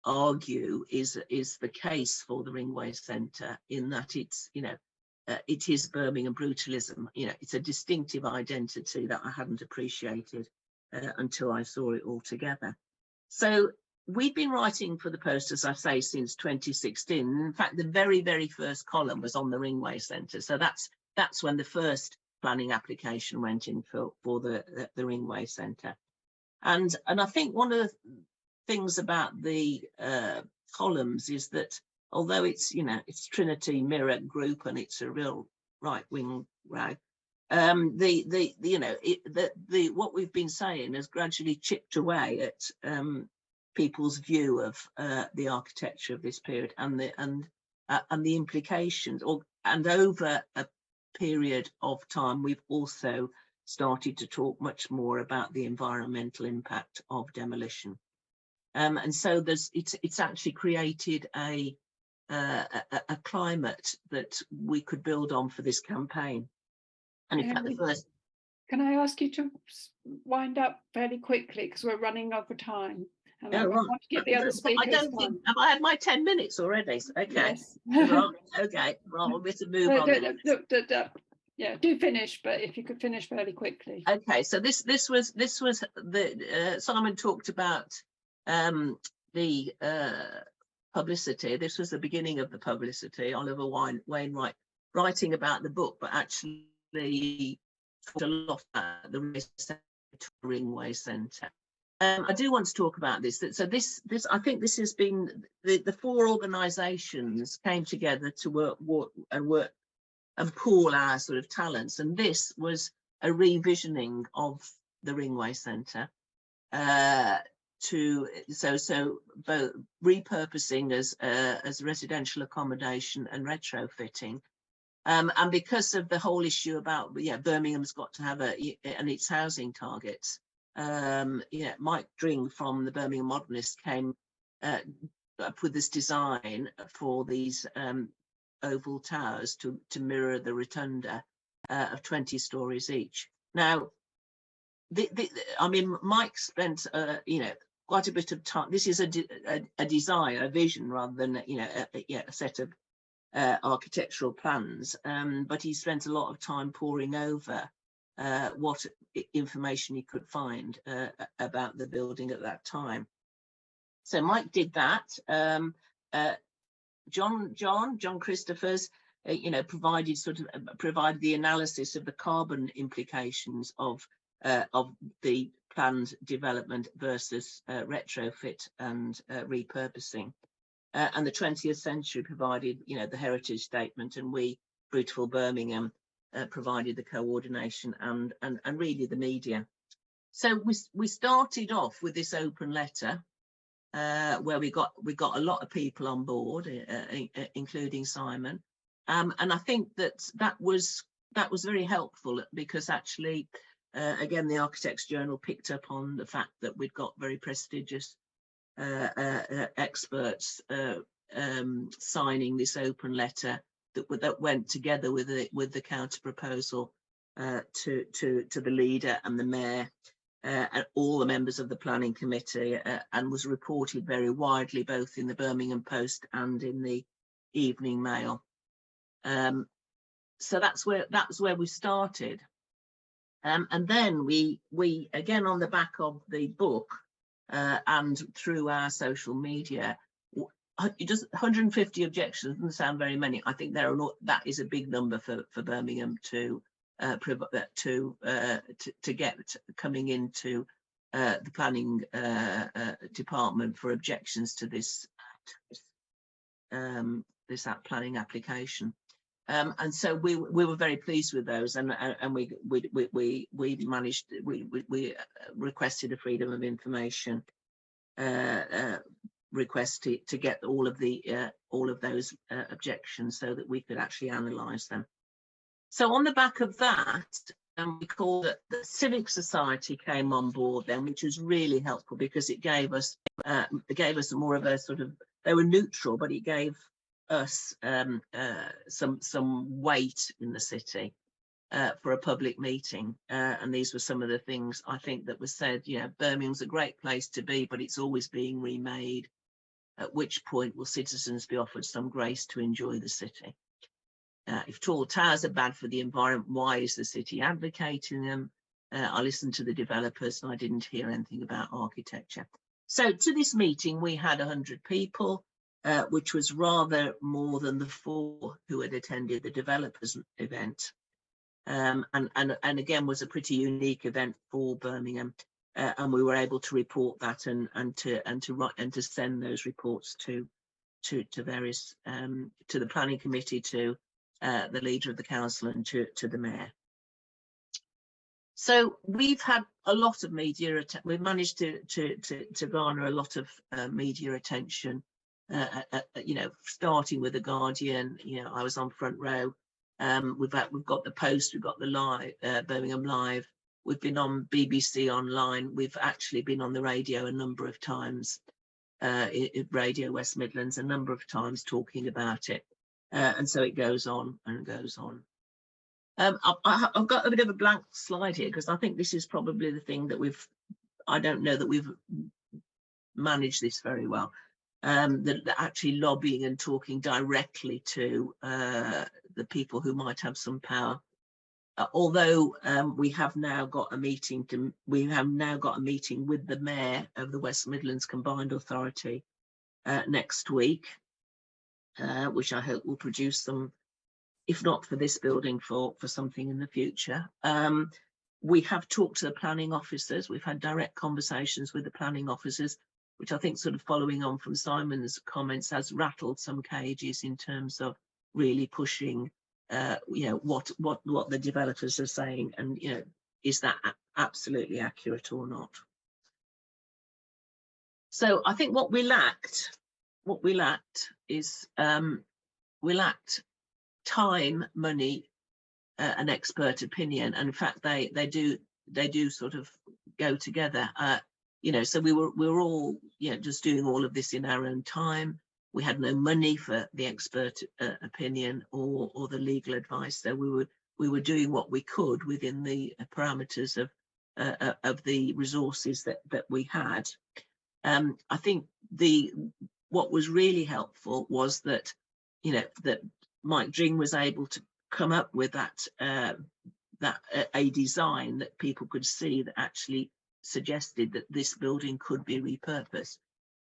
argue is the case for the Ringway Centre, in that it's it is Birmingham brutalism. It's a distinctive identity that I hadn't appreciated until I saw it all together. So we've been writing for the Post, as I say, since 2016. In fact, the very, very first column was on the Ringway Centre. So that's when the first planning application went in for the Ringway Centre. And I think one of the things about the columns is that although it's Trinity Mirror Group and it's a real right-wing rag, what we've been saying has gradually chipped away at people's view of the architecture of this period and the implications, and over a period of time we've also started to talk much more about the environmental impact of demolition, and so it's actually created a climate that we could build on for this campaign. And in fact, the first, can I ask you to wind up fairly quickly because we're running over time? And I want to get the other speakers. I don't think, have I had my 10 minutes already? Okay. Yes. Right. Okay. Right. We'll move on. Yeah, do finish, but if you could finish fairly quickly. Okay. So this was the Simon talked about the publicity. This was the beginning of the publicity. Oliver Wainwright writing about the book, but actually talked a lot about the Ringway Centre. I do want to talk about this. So this I think this has been the four organisations came together to work and pool our sort of talents, and this was a revisioning of the Ringway Centre so both repurposing as residential accommodation and retrofitting. And because of the whole issue about Birmingham's got to have and its housing targets, Mike Dring from the Birmingham Modernists came up with this design for these oval towers to mirror the rotunda of 20 stories each. Now, I mean, Mike spent quite a bit of time. This is a design, a vision, rather than a set of architectural plans, but he spent a lot of time poring over what information he could find about the building at that time. So Mike did that. John Christophers, provided the analysis of the carbon implications of the planned development versus retrofit and repurposing. And the 20th century provided, the heritage statement, and we, Beautiful Birmingham, provided the coordination and really the media. So we started off with this open letter where we got a lot of people on board, including Simon, and I think that was very helpful, because actually, again, the Architects Journal picked up on the fact that we'd got very prestigious experts signing this open letter that went together with the counter proposal to the leader and the mayor and all the members of the planning committee, and was reported very widely both in the Birmingham Post and in the Evening Mail. So that's where we started, and then we again, on the back of the book and through our social media, just 150 objections doesn't sound very many. I think that is a big number for Birmingham to get coming into the planning department for objections to this planning application. And so we were very pleased with those, and we managed, we requested a freedom of information request to get all of those objections so that we could actually analyse them. So on the back of that, we called it the Civic Society came on board then, which was really helpful, because it gave us more of a sort of, they were neutral, but it gave us some weight in the city for a public meeting, and these were some of the things I think that was said. Birmingham's a great place to be, but it's always being remade. At which point will citizens be offered some grace to enjoy the city? If tall towers are bad for the environment, why is the city advocating them? I listened to the developers and I didn't hear anything about architecture. So to this meeting, we had 100 people, which was rather more than the 4 who had attended the developers event. And again, was a pretty unique event for Birmingham. And we were able to report that and to send those reports to various to the planning committee, to the leader of the council, and to the mayor. So we've had a lot of media. We've managed to garner a lot of media attention. Starting with the Guardian. I was on front row. We've got the Post. We've got the Live, Birmingham Live. We've been on BBC Online. We've actually been on the radio a number of times, Radio West Midlands, a number of times talking about it. And so it goes on and goes on. I've got a bit of a blank slide here, because I think this is probably the thing that I don't know that we've managed this very well. That actually lobbying and talking directly to the people who might have some power. Although we have now got a meeting with the mayor of the West Midlands Combined Authority next week, which I hope will produce some, if not for this building, for something in the future. We have talked to the planning officers. We've had direct conversations with the planning officers, which I think, sort of following on from Simon's comments, has rattled some cages in terms of really pushing, you know, what the developers are saying, and, you know, is that absolutely accurate or not? So I think what we lacked is we lacked time, money, and expert opinion. And in fact, they do sort of go together. You know, so we were all, you know, just doing all of this in our own time. We had no money for the expert opinion or the legal advice. So we were doing what we could within the parameters of the resources that we had. I think what was really helpful was that, you know, that Mike Dring was able to come up with a design that people could see that actually suggested that this building could be repurposed,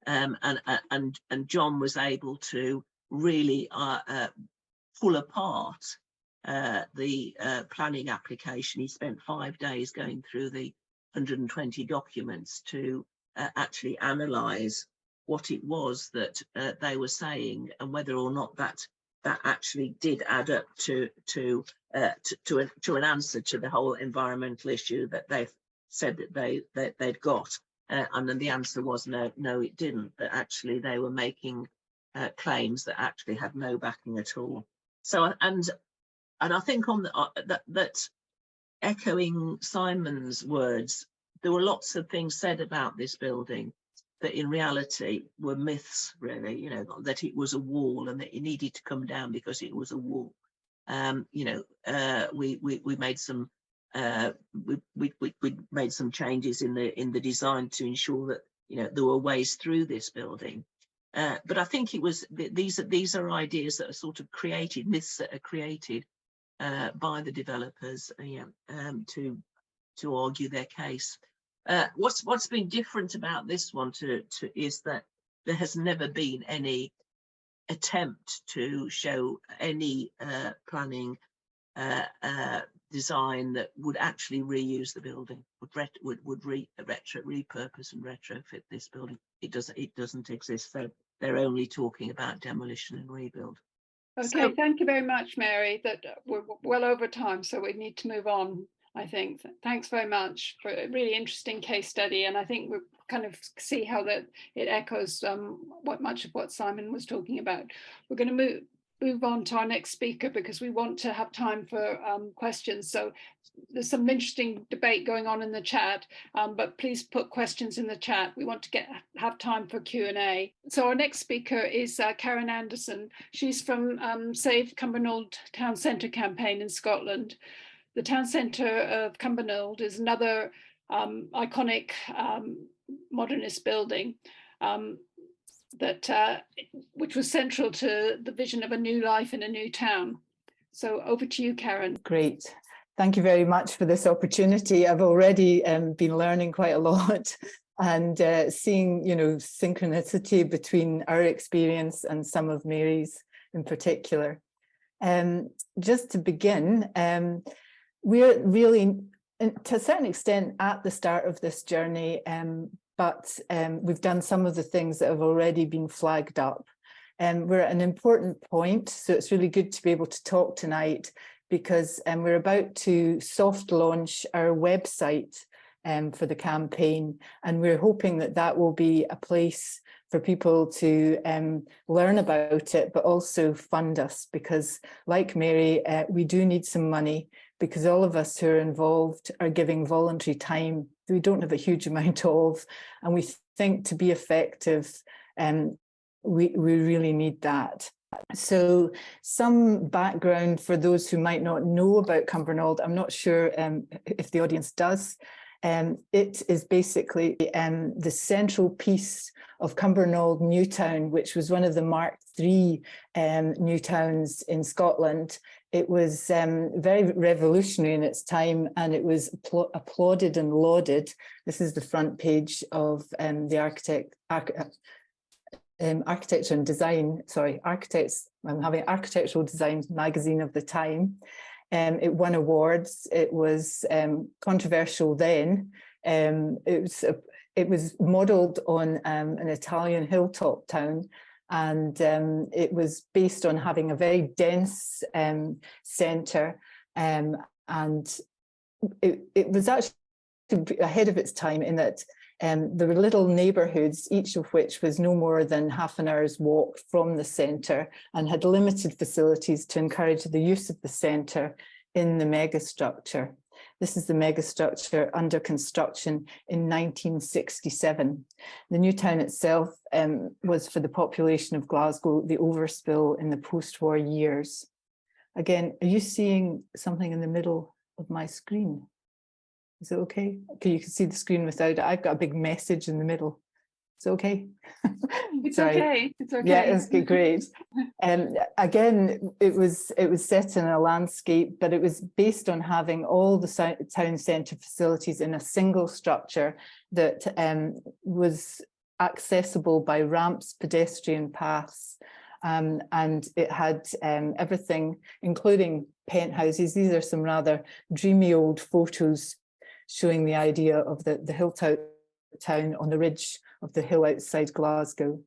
and John was able to really pull apart the planning application. He spent 5 days going through the 120 documents to actually analyse what it was that they were saying, and whether or not that actually did add up to an answer to the whole environmental issue that they've said that they'd got. And then the answer was no, it didn't. That actually they were making claims that actually had no backing at all. So and I think on that echoing Simon's words, there were lots of things said about this building that in reality were myths, really. You know, that it was a wall and that it needed to come down because it was a wall. You know, we made some we made some changes in the design to ensure that, you know, there were ways through this building. But I think it was these are ideas that are sort of created, myths that are created by the developers, to argue their case. What's been different about this one is that there has never been any attempt to show any planning design that would actually reuse the building, would repurpose and retrofit this building. It doesn't exist. So they're only talking about demolition and rebuild. Okay, So, thank you very much, Mairey. That we're well over time, so we need to move on, I think. Thanks very much for a really interesting case study, and I think we kind of see how that it echoes much of what Simon was talking about. We're going to move on to our next speaker because we want to have time for questions. So there's some interesting debate going on in the chat, but please put questions in the chat. We want to have time for Q&A. So our next speaker is Karen Anderson. She's from Save Cumbernauld Town Centre campaign in Scotland. The town centre of Cumbernauld is another iconic modernist building which was central to the vision of a new life in a new town. So over to you, Karen. Great. Thank you very much for this opportunity. I've already been learning quite a lot and seeing, you know, synchronicity between our experience and some of Mairey's in particular. Just to begin, we're really, to a certain extent, at the start of this journey, but we've done some of the things that have already been flagged up. We're at an important point, so it's really good to be able to talk tonight because we're about to soft launch our website for the campaign, and we're hoping that that will be a place for people to learn about it, but also fund us, because like Mairey, we do need some money, because all of us who are involved are giving voluntary time we don't have a huge amount of, and we think to be effective, we really need that. So some background for those who might not know about Cumbernauld. I'm not sure if the audience does. It is basically the central piece of Cumbernauld New Town, which was one of the Mark III new towns in Scotland. It was very revolutionary in its time, and it was applauded and lauded. This is the front page of the architecture and design, sorry, architects, I'm having Architectural Design magazine of the time. It won awards. It was controversial then. It was modelled on an Italian hilltop town, and it was based on having a very dense centre, and it was actually ahead of its time in that there were little neighbourhoods, each of which was no more than half an hour's walk from the centre, and had limited facilities to encourage the use of the centre in the megastructure. This is the megastructure under construction in 1967. The new town itself was, for the population of Glasgow, the overspill in the post-war years. Again, are you seeing something in the middle of my screen? Is it okay? Okay, you can see the screen without it. I've got a big message in the middle. It's okay. It's okay. It's okay. Yeah, it's great. And again, it was set in a landscape, but it was based on having all the town centre facilities in a single structure that was accessible by ramps, pedestrian paths, and it had everything, including penthouses. These are some rather dreamy old photos showing the idea of the hilltop town on the ridge of the hill outside Glasgow.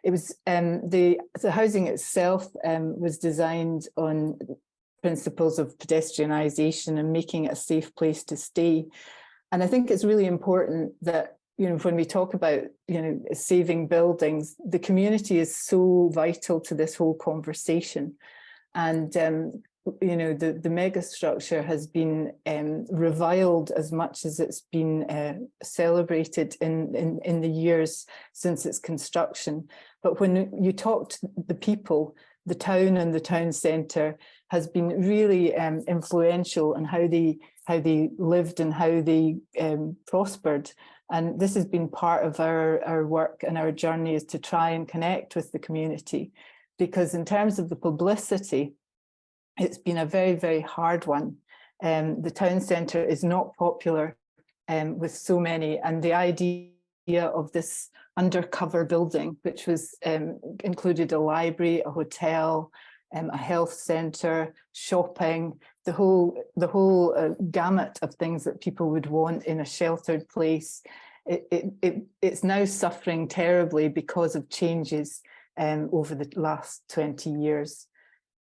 It was the housing itself was designed on principles of pedestrianisation and making it a safe place to stay. And I think it's really important that, you know, when we talk about, you know, saving buildings, the community is so vital to this whole conversation. And you know, the megastructure has been reviled as much as it's been celebrated in the years since its construction. But when you talk to the people, the town and the town centre has been really influential in how they lived and how they prospered. And this has been part of our work and our journey, is to try and connect with the community, because in terms of the publicity, it's been a very, very hard one. The town centre is not popular with so many, and the idea of this undercover building, which was included a library, a hotel, a health centre, shopping, the whole gamut of things that people would want in a sheltered place. It's now suffering terribly because of changes over the last 20 years.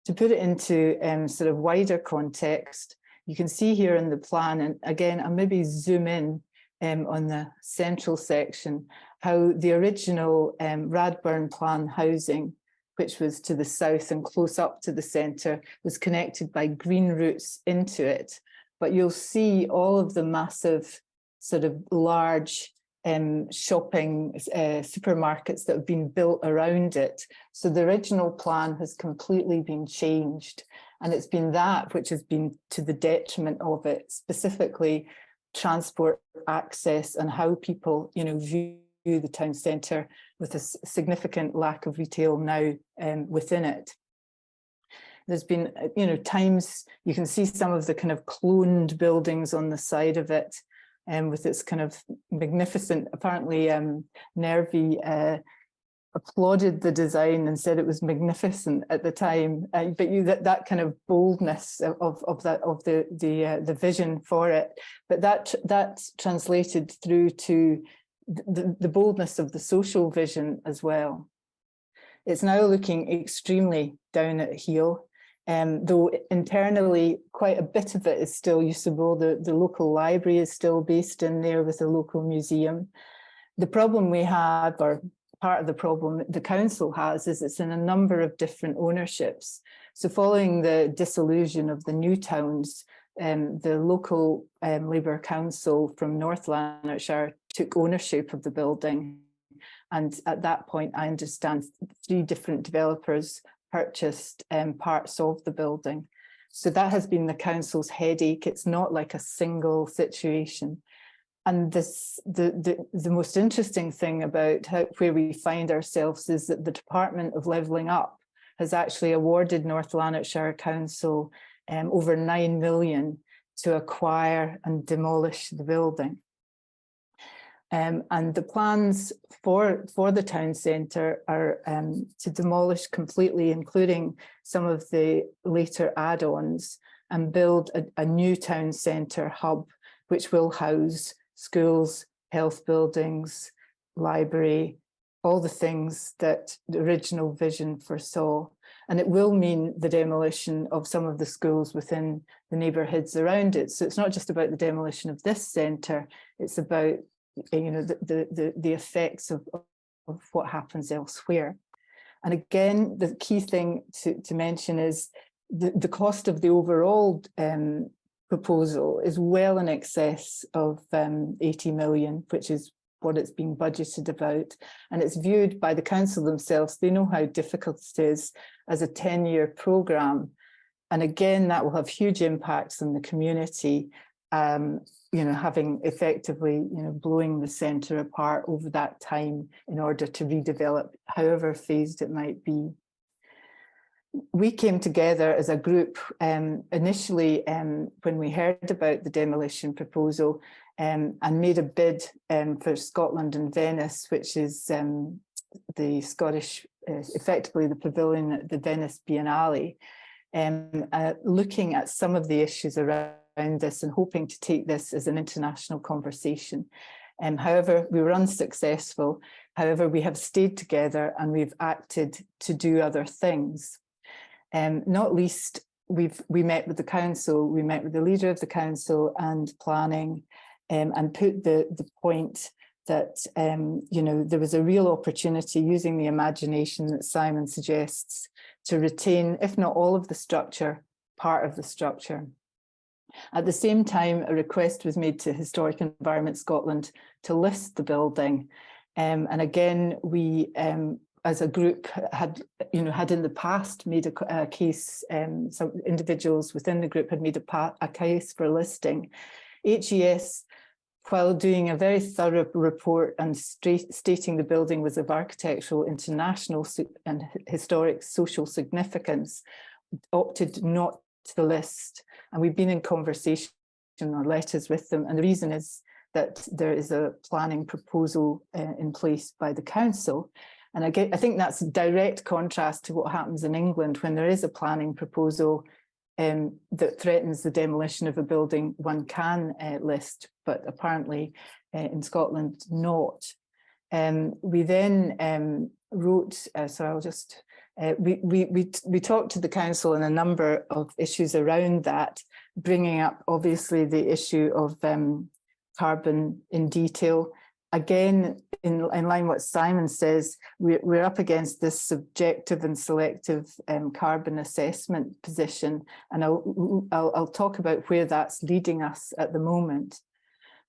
To put it into sort of wider context, you can see here in the plan, and again, I'll maybe zoom in on the central section, how the original Radburn plan housing, which was to the south and close up to the centre, was connected by green routes into it. But you'll see all of the massive sort of large shopping supermarkets that have been built around it. So the original plan has completely been changed, and it's been that which has been to the detriment of it, specifically transport access and how people, you know, view the town centre, with a significant lack of retail now within it. There's been, you know, times you can see some of the kind of cloned buildings on the side of it, with its kind of magnificent, apparently Nervy applauded the design and said it was magnificent at the time. But that kind of boldness of the vision for it, but that translated through to the boldness of the social vision as well. It's now looking extremely down at heel. Though internally quite a bit of it is still usable. The local library is still based in there with a local museum. The problem we have, or part of the problem the council has, is it's in a number of different ownerships. So following the dissolution of the new towns, the local Labour Council from North Lanarkshire took ownership of the building. And at that point, I understand 3 different developers purchased parts of the building. So that has been the council's headache. It's not like a single situation. And the most interesting thing about where we find ourselves is that the Department of Levelling Up has actually awarded North Lanarkshire Council over 9 million to acquire and demolish the building. And the plans for the town centre are to demolish completely, including some of the later add-ons, and build a new town centre hub, which will house schools, health buildings, library, all the things that the original vision foresaw. And it will mean the demolition of some of the schools within the neighbourhoods around it. So it's not just about the demolition of this centre, it's about, you know, the effects of what happens elsewhere. And again, the key thing to mention is the cost of the overall proposal is well in excess of 80 million, which is what it's being budgeted about. And it's viewed by the council themselves. They know how difficult it is as a 10-year programme. And again, that will have huge impacts on the community, you know, having effectively, you know, blowing the centre apart over that time in order to redevelop, however phased it might be. We came together as a group initially when we heard about the demolition proposal and made a bid for Scotland and Venice, which is the Scottish, effectively the pavilion at the Venice Biennale, looking at some of the issues around this and hoping to take this as an international conversation. However, we were unsuccessful. However, we have stayed together and we've acted to do other things. Not least, we met with the council, we met with the leader of the council and planning, and put the point that you know, there was a real opportunity using the imagination that Simon suggests to retain, if not all of the structure, part of the structure. At the same time, a request was made to Historic Environment Scotland to list the building, and again we as a group had in the past made a case, some individuals within the group had made a case for listing. HES, while doing a very thorough report and stating the building was of architectural, international and historic social significance, opted not to list. And we've been in conversation or letters with them. And the reason is that there is a planning proposal in place by the council. And I think that's a direct contrast to what happens in England when there is a planning proposal that threatens the demolition of a building. One can list, but apparently in Scotland not. We then wrote, so I'll just, we talked to the council on a number of issues around that, bringing up obviously the issue of carbon in detail. Again, in line with what Simon says, we're up against this subjective and selective carbon assessment position, and I'll talk about where that's leading us at the moment.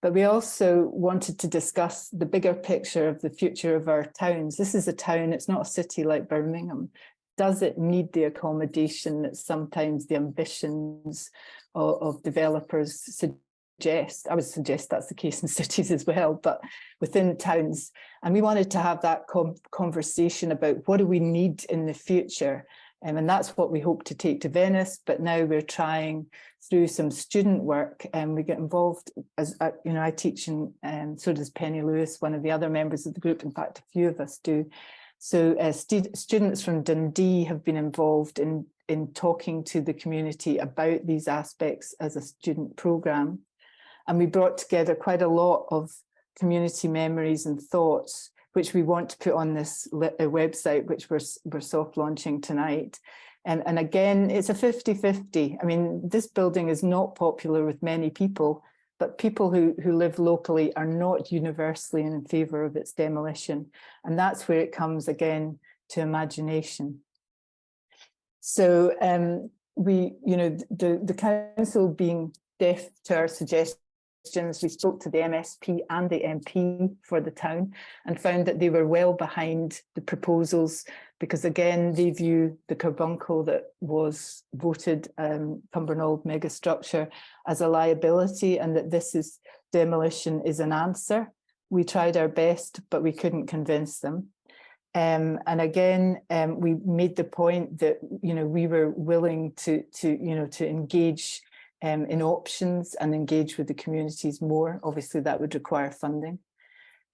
But we also wanted to discuss the bigger picture of the future of our towns. This is a town, it's not a city like Birmingham. Does it need the accommodation that sometimes the ambitions of developers suggest? I would suggest that's the case in cities as well, but within towns. And we wanted to have that conversation about what do we need in the future. And that's what we hope to take to Venice. But now we're trying through some student work, and we get involved as, you know, I teach, and so does Penny Lewis, one of the other members of the group. In fact, a few of us do. So students from Dundee have been involved in talking to the community about these aspects as a student programme. And we brought together quite a lot of community memories and thoughts, which we want to put on this website, which we're soft launching tonight. And again, it's a 50-50. I mean, this building is not popular with many people, but people who live locally are not universally in favour of its demolition. And that's where it comes again to imagination. So we, you know, the council being deaf to our suggestions, we spoke to the MSP and the MP for the town and found that they were well behind the proposals, because again, they view the carbuncle that was voted Cumbernauld megastructure as a liability, and that demolition is an answer. We tried our best, but we couldn't convince them. And again, we made the point that, you know, we were willing to engage in options and engage with the communities more. Obviously, that would require funding.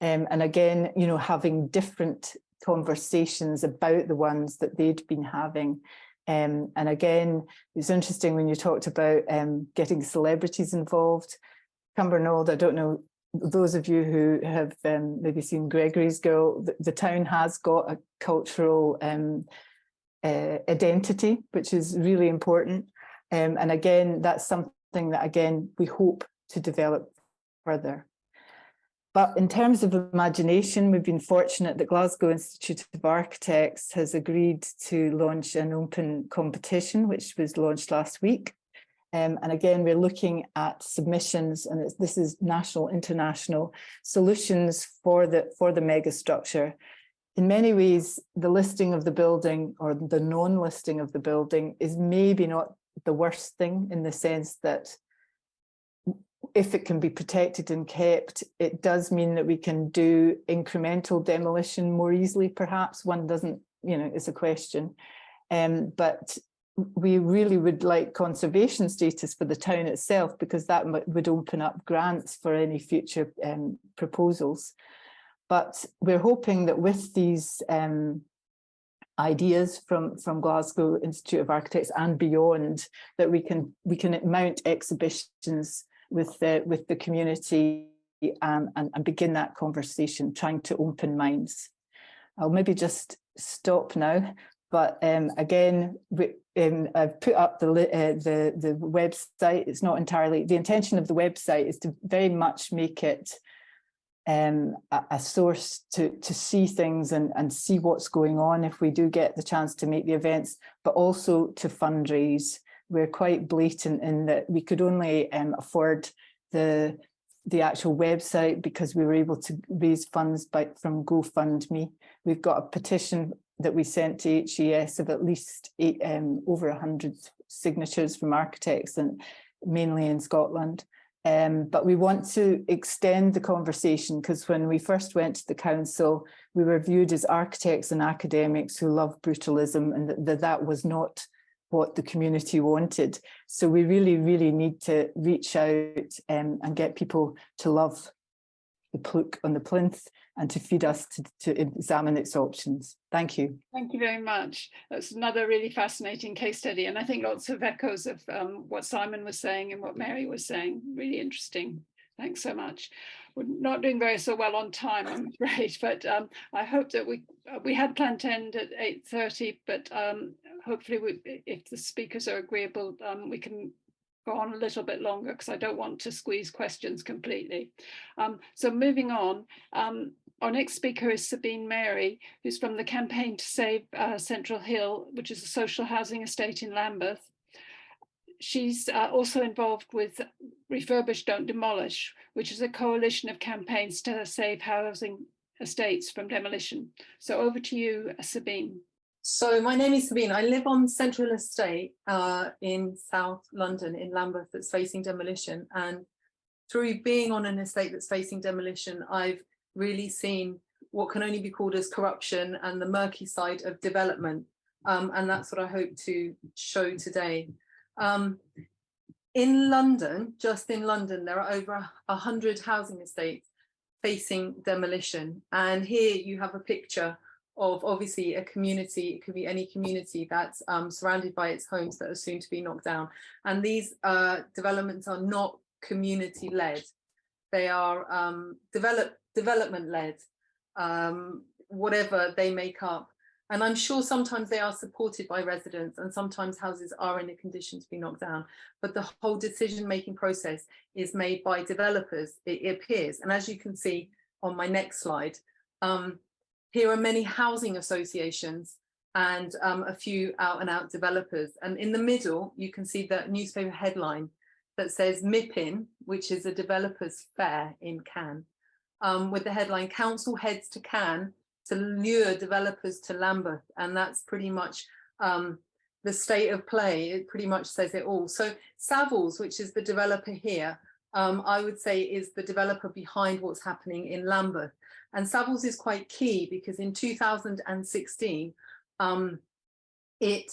And again, you know, having different conversations about the ones that they'd been having. And again, it's interesting when you talked about getting celebrities involved. Cumbernauld, I don't know, those of you who have maybe seen Gregory's Girl, the town has got a cultural identity, which is really important. And again, that's something that, again, we hope to develop further. But in terms of imagination, we've been fortunate that Glasgow Institute of Architects has agreed to launch an open competition, which was launched last week. And again, we're looking at submissions, and this is national, international solutions for the megastructure. In many ways, the listing of the building or the non-listing of the building is maybe not the worst thing, in the sense that if it can be protected and kept, it does mean that we can do incremental demolition more easily, perhaps. One doesn't, you know, it's a question. But we really would like conservation status for the town itself, because that would open up grants for any future proposals. But we're hoping that with these ideas from Glasgow Institute of Architects and beyond, that we can mount exhibitions with the community and begin that conversation, trying to open minds. I'll maybe just stop now, but again, I've put up the website. It's not entirely, the intention of the website is to very much make it a source to see things and see what's going on if we do get the chance to make the events, but also to fundraise. We're quite blatant in that we could only afford the actual website because we were able to raise funds from GoFundMe. We've got a petition that we sent to HES of at least over 100 signatures from architects, and mainly in Scotland. But we want to extend the conversation, because when we first went to the council, we were viewed as architects and academics who love brutalism, and that was not what the community wanted. So we really, really need to reach out and get people to love the plook on the plinth and to feed us to examine its options. Thank you. Thank you very much. That's another really fascinating case study, and I think lots of echoes of what Simon was saying and what Mairey was saying. Really interesting. Thanks so much. We're not doing so well on time, I'm afraid, but I hope that we had planned to end at 8:30, but hopefully if the speakers are agreeable, we can go on a little bit longer, because I don't want to squeeze questions completely. So moving on, our next speaker is Sabine Mairey, who's from the Campaign to Save Central Hill, which is a social housing estate in Lambeth. She's also involved with Refurbish Don't Demolish, which is a coalition of campaigns to save housing estates from demolition. So over to you, Sabine. So my name is Sabine. I live on Central Estate in South London, in Lambeth, that's facing demolition. And through being on an estate that's facing demolition, I've really seen what can only be called as corruption and the murky side of development. And that's what I hope to show today. In London, just in London, there are over 100 housing estates facing demolition. And here you have a picture of obviously a community. It could be any community that's surrounded by its homes that are soon to be knocked down. And these developments are not community led. They are development led, whatever they make up. And I'm sure sometimes they are supported by residents, and sometimes houses are in a condition to be knocked down. But the whole decision-making process is made by developers, it appears. And as you can see on my next slide, here are many housing associations and a few out-and-out developers. And in the middle, you can see the newspaper headline that says MIPIN, which is a developers fair in Cannes, with the headline, Council heads to Cannes to lure developers to Lambeth. And that's pretty much the state of play. It pretty much says it all. So Savills, which is the developer here, I would say is the developer behind what's happening in Lambeth. And Savills is quite key because in 2016, it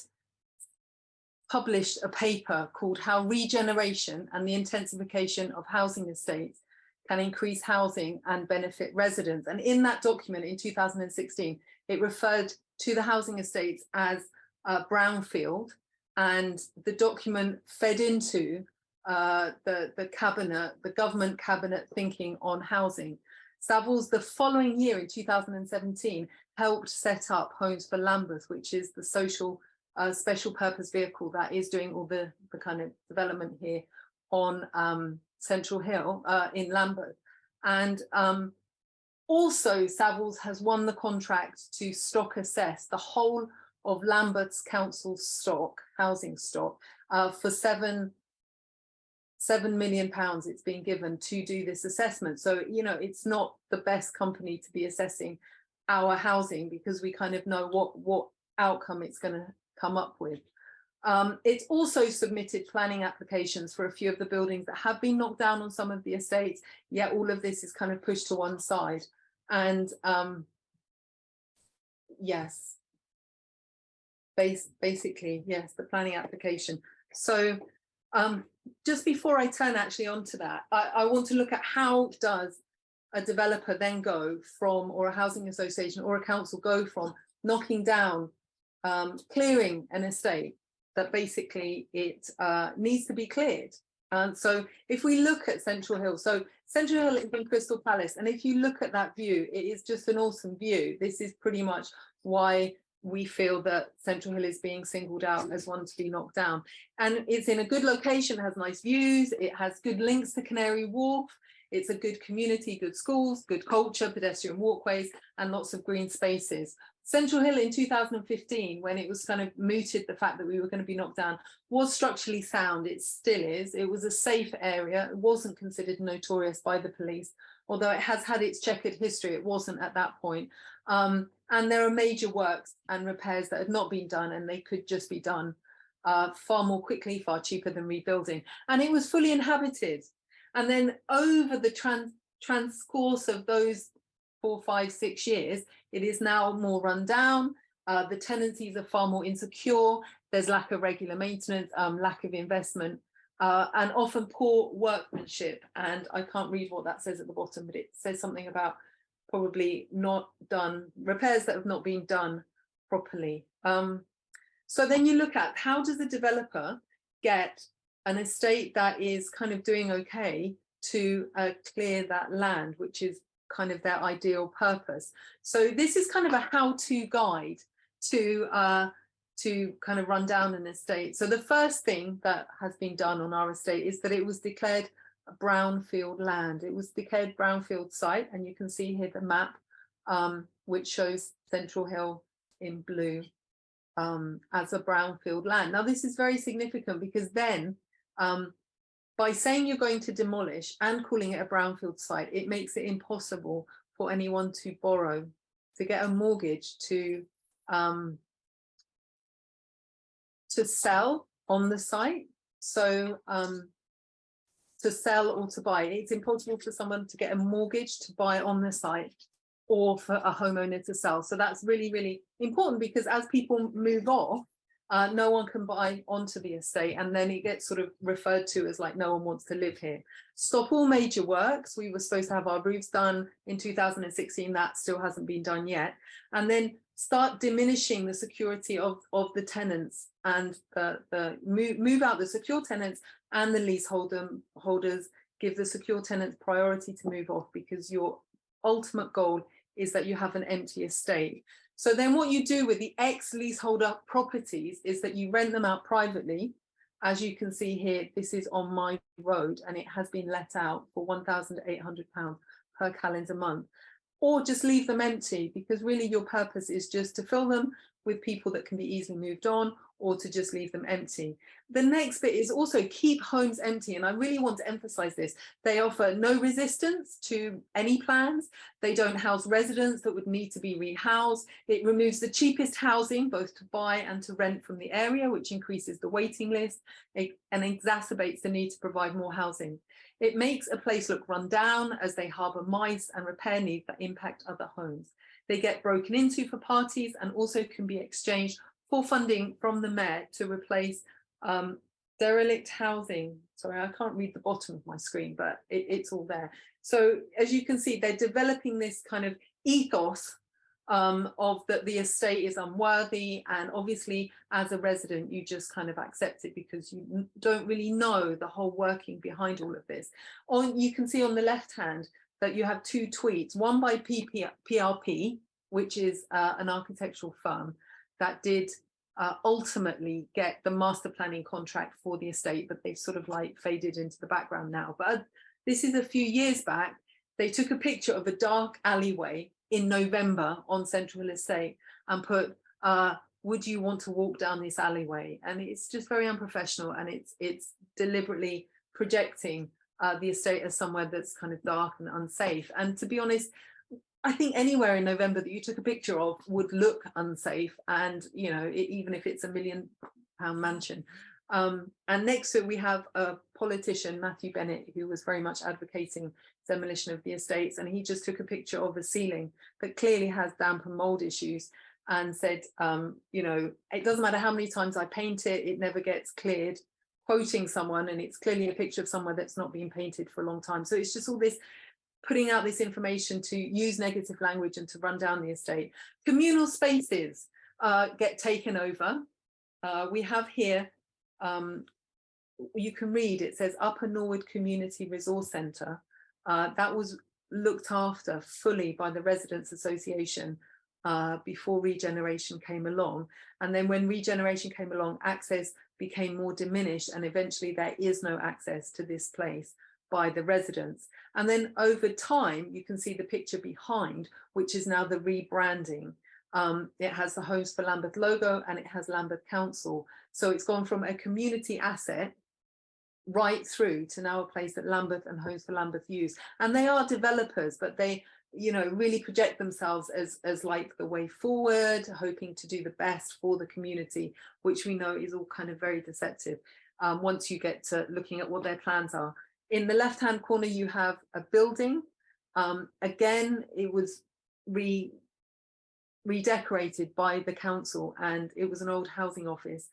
published a paper called How Regeneration and the Intensification of Housing Estates can increase housing and benefit residents. And in that document in 2016, it referred to the housing estates as brownfield, and the document fed into the government cabinet thinking on housing. Savills the following year in 2017 helped set up Homes for Lambeth, which is the social special purpose vehicle that is doing all the kind of development here on Central Hill in Lambeth. And also Savills has won the contract to stock assess the whole of Lambeth's council stock, housing stock, for £7 million it's been given to do this assessment. So, you know, it's not the best company to be assessing our housing, because we kind of know what outcome it's going to come up with. It's also submitted planning applications for a few of the buildings that have been knocked down on some of the estates, yet all of this is kind of pushed to one side. And yes, basically, yes, the planning application. So just before I turn actually onto that, I want to look at how does a developer then go from, or a housing association or a council go from knocking down, clearing an estate that basically it needs to be cleared. And so if we look at Central Hill, so Central Hill is in Crystal Palace, and if you look at that view, it is just an awesome view. This is pretty much why we feel that Central Hill is being singled out as one to be knocked down. And it's in a good location, has nice views, it has good links to Canary Wharf, it's a good community, good schools, good culture, pedestrian walkways, and lots of green spaces. Central Hill in 2015, when it was kind of mooted the fact that we were going to be knocked down, was structurally sound. It still is. It was a safe area. It wasn't considered notorious by the police, although it has had its checkered history. It wasn't at that point. And there are major works and repairs that have not been done, and they could just be done far more quickly, far cheaper than rebuilding. And it was fully inhabited. And then over the transcourse of those 4, 5, 6 years, it is now more run down. The tenancies are far more insecure. There's lack of regular maintenance, lack of investment, and often poor workmanship. And I can't read what that says at the bottom, but it says something about probably not done, repairs that have not been done properly. So then you look at, how does a developer get an estate that is kind of doing okay to clear that land, which is kind of their ideal purpose. So this is kind of a how-to guide to kind of run down an estate. So the first thing that has been done on our estate is that it was declared a brownfield land. It was declared brownfield site, and you can see here the map, which shows Central Hill in blue as a brownfield land. Now this is very significant, because then by saying you're going to demolish and calling it a brownfield site, it makes it impossible for anyone to borrow, to get a mortgage, to sell on the site. So to sell or to buy, it's impossible for someone to get a mortgage to buy on the site, or for a homeowner to sell. So that's really, really important, because as people move off, no one can buy onto the estate, and then it gets sort of referred to as like no one wants to live here. Stop all major works. We were supposed to have our roofs done in 2016. That still hasn't been done yet. And then start diminishing the security of the tenants, and move out the secure tenants and the leaseholders. Give the secure tenants priority to move off, because your ultimate goal is that you have an empty estate. So then what you do with the ex-leaseholder properties is that you rent them out privately. As you can see here, this is on my road, and it has been let out for £1,800 per calendar month. Or just leave them empty, because really your purpose is just to fill them with people that can be easily moved on, or to just leave them empty. The next bit is also keep homes empty, and I really want to emphasize this. They offer no resistance to any plans. They don't house residents that would need to be rehoused. It removes the cheapest housing, both to buy and to rent from the area, which increases the waiting list and exacerbates the need to provide more housing. It makes a place look run down, as they harbour mice and repair needs that impact other homes. They get broken into for parties, and also can be exchanged for funding from the mayor to replace derelict housing. Sorry, I can't read the bottom of my screen, but it's all there. So as you can see, they're developing this kind of ethos of that the estate is unworthy, and obviously as a resident you just kind of accept it because you don't really know the whole working behind all of this. You can see on the left hand that you have two tweets, one by PRP, which is an architectural firm that did ultimately get the master planning contract for the estate, but they've sort of like faded into the background now. But this is a few years back. They took a picture of a dark alleyway in November on Central Hill Estate and put, would you want to walk down this alleyway? And it's just very unprofessional, and it's deliberately projecting the estate as somewhere that's kind of dark and unsafe. And to be honest, I think anywhere in November that you took a picture of would look unsafe, and you know, even if it's £1 million mansion. And next to it we have a politician, Matthew Bennett, who was very much advocating demolition of the estates, and he just took a picture of a ceiling that clearly has damp and mold issues and said, you know, it doesn't matter how many times I paint it, it never gets cleared, quoting someone, and it's clearly a picture of somewhere that's not been painted for a long time. So it's just all this putting out this information to use negative language and to run down the estate. Communal spaces get taken over. We have here, you can read, it says Upper Norwood Community Resource Centre. That was looked after fully by the Residents Association before regeneration came along. And then when regeneration came along, access became more diminished, and eventually there is no access to this place by the residents. And then over time, you can see the picture behind, which is now the rebranding. It has the Homes for Lambeth logo, and it has Lambeth Council. So it's gone from a community asset right through to now a place that Lambeth and Homes for Lambeth use. And they are developers, but they, you know, really project themselves as like the way forward, hoping to do the best for the community, which we know is all kind of very deceptive once you get to looking at what their plans are. In the left-hand corner, you have a building. Again, it was redecorated by the council, and it was an old housing office,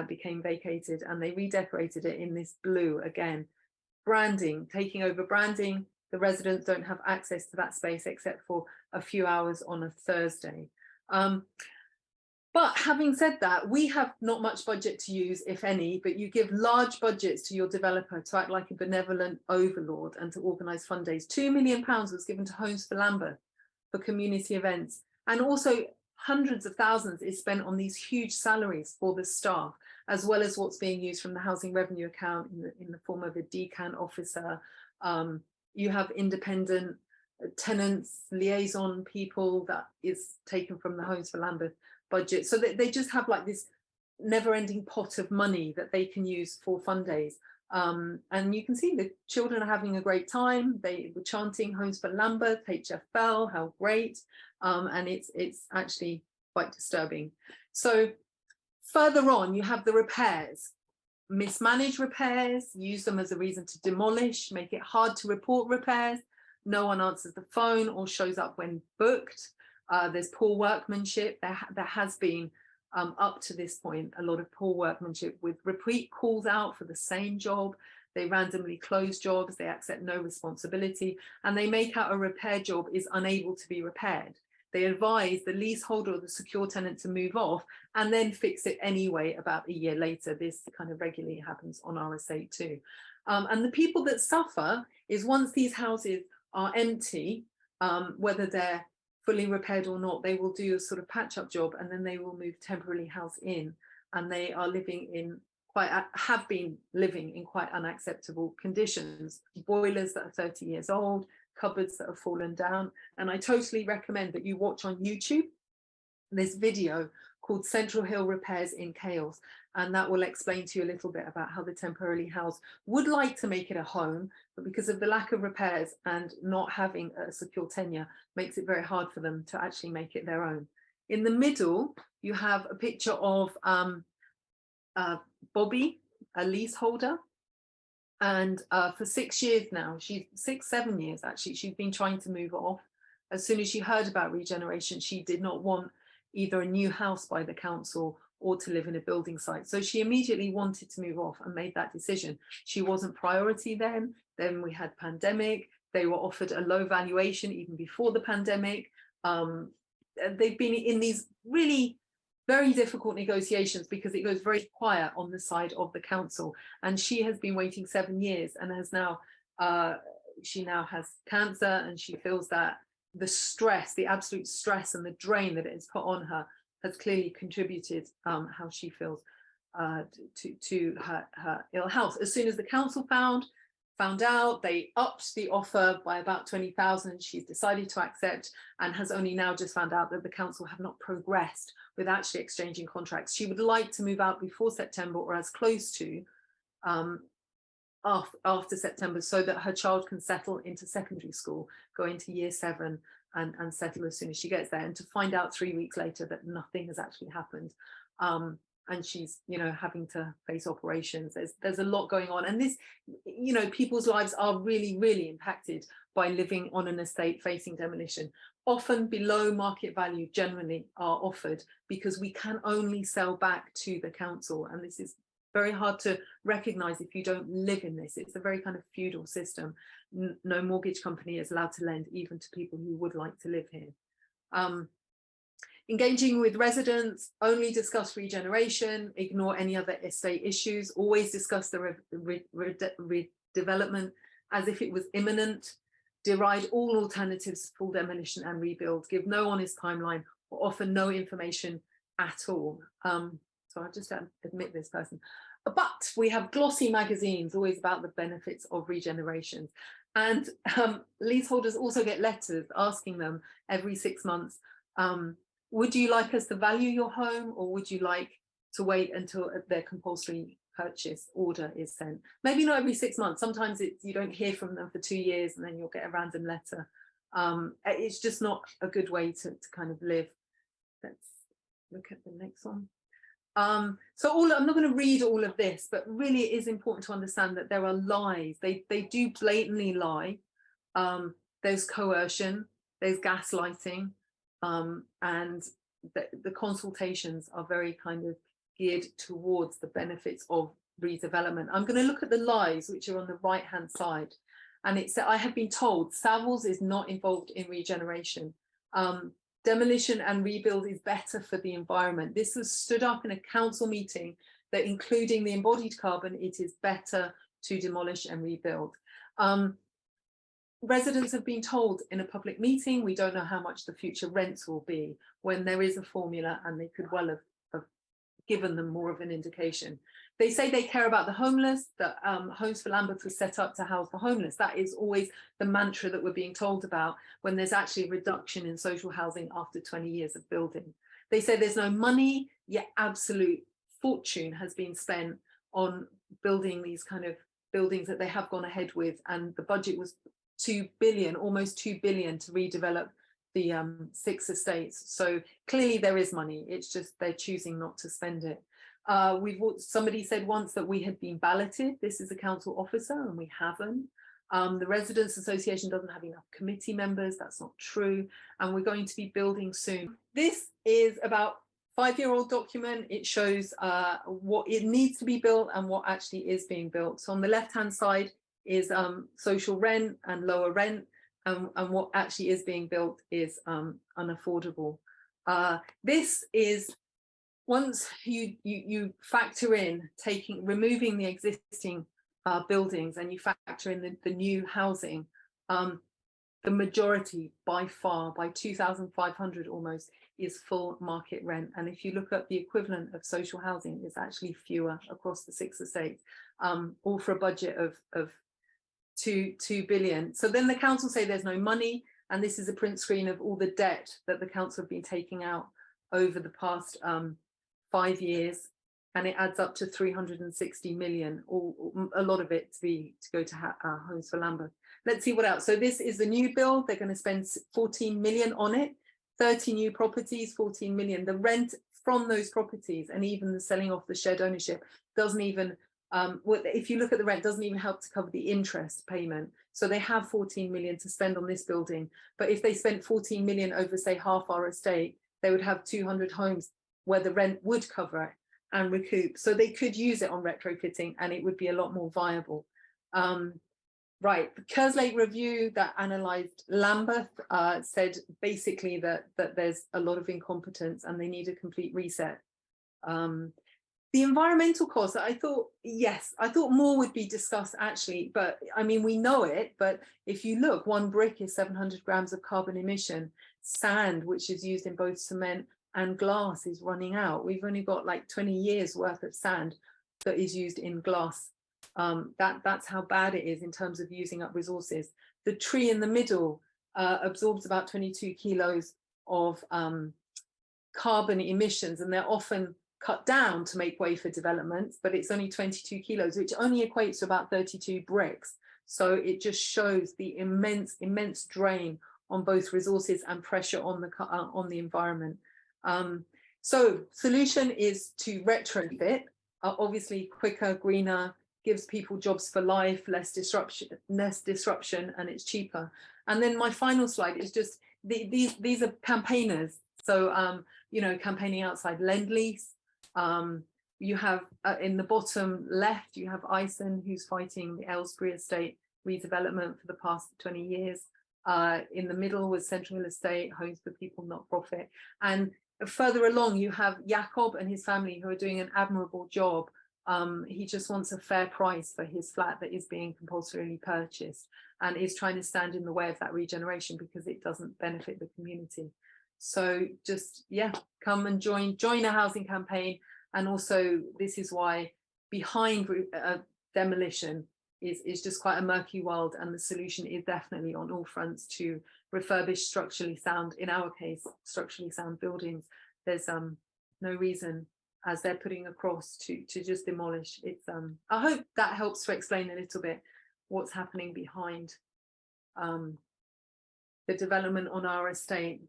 became vacated, and they redecorated it in this blue again. Branding, taking over branding. The residents don't have access to that space except for a few hours on a Thursday. But having said that, we have not much budget to use, if any, but you give large budgets to your developer to act like a benevolent overlord and to organise fun days. £2 million was given to Homes for Lambeth for community events. And also hundreds of thousands is spent on these huge salaries for the staff, as well as what's being used from the housing revenue account in the form of a DCAN officer. You have independent tenants, liaison people that is taken from the Homes for Lambeth budget. So they just have like this never-ending pot of money that they can use for fun days. And you can see the children are having a great time. They were chanting Homes for Lambeth, HFL, how great. And it's actually quite disturbing. So further on, you have the repairs. Mismanage repairs, use them as a reason to demolish, make it hard to report repairs. No one answers the phone or shows up when booked. There's poor workmanship. There has been, up to this point, a lot of poor workmanship with repeat calls out for the same job. They randomly close jobs, they accept no responsibility, and they make out a repair job is unable to be repaired. They advise the leaseholder or the secure tenant to move off and then fix it anyway about a year later. This kind of regularly happens on our estate too. And the people that suffer is once these houses are empty, whether they're fully repaired or not, they will do a sort of patch-up job, and then they will move temporarily house in, and they are living in have been living in quite unacceptable conditions. Boilers that are 30 years old, cupboards that have fallen down. And I totally recommend that you watch on YouTube this video called Central Hill Repairs in Chaos, and that will explain to you a little bit about how the temporarily housed would like to make it a home, but because of the lack of repairs and not having a secure tenure, makes it very hard for them to actually make it their own. In the middle, you have a picture of Bobby, a leaseholder, and for 6 years now, 7 years actually, she's been trying to move off. As soon as she heard about regeneration, she did not want either a new house by the council or to live in a building site. So she immediately wanted to move off and made that decision. She wasn't priority then. Then we had pandemic. They were offered a low valuation even before the pandemic. They've been in these really very difficult negotiations because it goes very quiet on the side of the council. And she has been waiting 7 years and has now, she now has cancer, and she feels that the stress, the absolute stress and the drain that it has put on her has clearly contributed how she feels to her ill health. As soon as the council found out, they upped the offer by about 20,000. She's decided to accept and has only now just found out that the council have not progressed with actually exchanging contracts. She would like to move out before September, or as close to after September, so that her child can settle into secondary school, go into year 7 and settle as soon as she gets there, and to find out 3 weeks later that nothing has actually happened. And she's, you know, having to face operations. There's a lot going on, and this, you know, people's lives are really, really impacted by living on an estate facing demolition. Often below market value generally are offered because we can only sell back to the council, and this is very hard to recognise if you don't live in this. It's a very kind of feudal system. No mortgage company is allowed to lend even to people who would like to live here. Engaging with residents, only discuss regeneration, ignore any other estate issues, always discuss the redevelopment as if it was imminent, deride all alternatives to full demolition and rebuild, give no honest timeline, or offer no information at all. So I just admit this person. But we have glossy magazines, always about the benefits of regeneration. And leaseholders also get letters asking them every 6 months, would you like us to value your home, or would you like to wait until their compulsory purchase order is sent? Maybe not every 6 months. Sometimes you don't hear from them for 2 years and then you'll get a random letter. It's just not a good way to kind of live. Let's look at the next one. So I'm not going to read all of this, but really it is important to understand that there are lies. They do blatantly lie. There's coercion, there's gaslighting, and the consultations are very kind of geared towards the benefits of redevelopment. I'm going to look at the lies, which are on the right hand side, and it's that I have been told Savills is not involved in regeneration. Demolition and rebuild is better for the environment. This was stood up in a council meeting that, including the embodied carbon, it is better to demolish and rebuild. Residents have been told in a public meeting, we don't know how much the future rents will be, when there is a formula, and they could well have given them more of an indication. They say they care about the homeless, that Homes for Lambeth was set up to house the homeless. That is always the mantra that we're being told about, when there's actually a reduction in social housing after 20 years of building. They say there's no money, yet absolute fortune has been spent on building these kind of buildings that they have gone ahead with, and the budget was 2 billion, almost 2 billion to redevelop the 6 estates. So clearly there is money, it's just they're choosing not to spend it. Somebody said once that we had been balloted. This is a council officer, and we haven't. The Residents Association doesn't have enough committee members. That's not true. And we're going to be building soon. This is about 5-year-old document. It shows what it needs to be built and what actually is being built. So on the left-hand side is social rent and lower rent, and what actually is being built is unaffordable. This is, once you factor in removing the existing buildings, and you factor in the new housing, the majority, by far, by 2,500 almost, is full market rent. And if you look at the equivalent of social housing, it's actually fewer across the 6 estates, all for a budget of 2 billion. So then the council say there's no money, and this is a print screen of all the debt that the council have been taking out over the past 5 years, and it adds up to 360 million, or a lot of it to go to Homes for Lambeth. Let's see what else. So this is the new build. They're going to spend 14 million on it, 30 new properties, 14 million. The rent from those properties, and even the selling off the shared ownership, doesn't even, if you look at the rent, doesn't even help to cover the interest payment. So they have 14 million to spend on this building. But if they spent 14 million over, say, half our estate, they would have 200 homes where the rent would cover it and recoup. So they could use it on retrofitting and it would be a lot more viable. Right, the Kerslake review that analysed Lambeth said basically that there's a lot of incompetence and they need a complete reset. The environmental costs, I thought more would be discussed actually, but I mean, we know it, but if you look, one brick is 700 grams of carbon emission. Sand, which is used in both cement and glass, is running out. We've only got like 20 years worth of sand that is used in glass. That's how bad it is in terms of using up resources. The tree in the middle absorbs about 22 kilos of carbon emissions, and they're often cut down to make way for developments, but it's only 22 kilos, which only equates to about 32 bricks. So it just shows the immense drain on both resources and pressure on the environment. So solution is to retrofit, obviously quicker, greener, gives people jobs for life, less disruption, and it's cheaper. And then my final slide is just these are campaigners. So you know, campaigning outside Lend-Lease. You have in the bottom left, you have Ison, who's fighting the Aylesbury estate redevelopment for the past 20 years. In the middle was Central Hill Estate, Homes for People, not profit. And further along, you have Jacob and his family who are doing an admirable job. He just wants a fair price for his flat that is being compulsorily purchased and is trying to stand in the way of that regeneration because it doesn't benefit the community. So just, yeah, come and join a housing campaign. And also this is why behind demolition is just quite a murky world, and the solution is definitely on all fronts to refurbish structurally sound, in our case, structurally sound buildings. There's no reason, as they're putting across, to just demolish. It's I hope that helps to explain a little bit what's happening behind the development on our estate.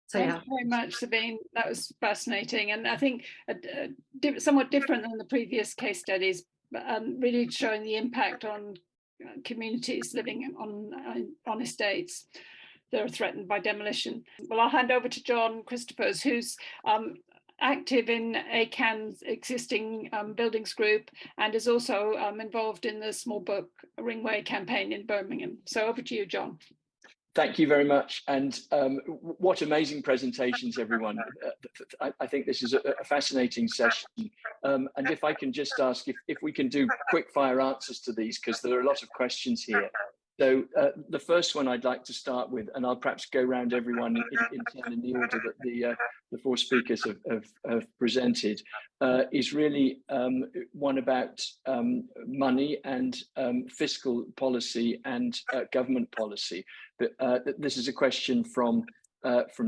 So, Thank you very much, Sabine. That was fascinating, and I think somewhat different than the previous case studies, but really showing the impact on communities living on estates that are threatened by demolition. Well, I'll hand over to John Christophers, who's active in ACAN's existing buildings group and is also involved in the Smallbrook Ringway campaign in Birmingham. So over to you, John. Thank you very much, and what amazing presentations, everyone. I think this is a fascinating session, and if I can just ask if we can do quick fire answers to these, because there are a lot of questions here. So the first one I'd like to start with, and I'll perhaps go around everyone in turn in the order that the four speakers have presented, is really one about money and fiscal policy and government policy. But this is a question from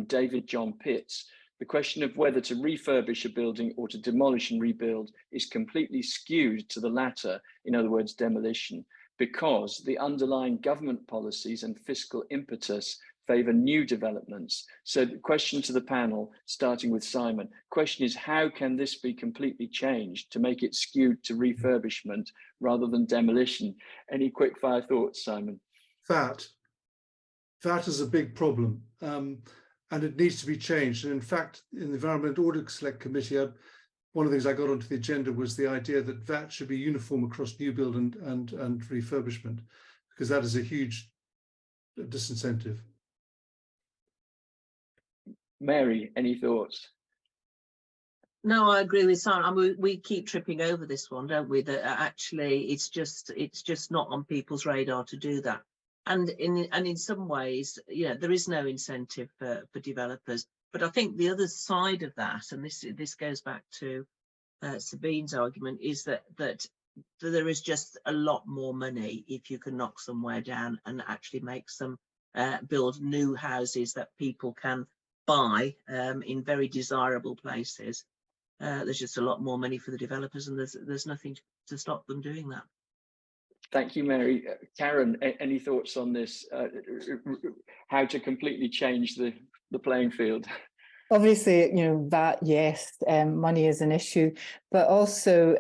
David John Pitts. The question of whether to refurbish a building or to demolish and rebuild is completely skewed to the latter, in other words, demolition, because the underlying government policies and fiscal impetus favour new developments. So the question to the panel, starting with Simon, question is, how can this be completely changed to make it skewed to refurbishment rather than demolition? Any quick fire thoughts, Simon? That is a big problem, and it needs to be changed. And in fact, in the Environment Audit Select Committee, one of the things I got onto the agenda was the idea that VAT should be uniform across new build and refurbishment, because that is a huge disincentive. Mairey, any thoughts? No, I agree with Simon. I mean, we keep tripping over this one, don't we? That actually it's just not on people's radar to do that. And in some ways, yeah, there is no incentive for developers. But I think the other side of that, and this goes back to Sabine's argument, is that there is just a lot more money if you can knock somewhere down and actually make some build new houses that people can buy in very desirable places. There's just a lot more money for the developers, and there's nothing to stop them doing that. Thank you, Mairey. Karen, any thoughts on this? How to completely change the playing field? Obviously, you know, that, yes, money is an issue, but also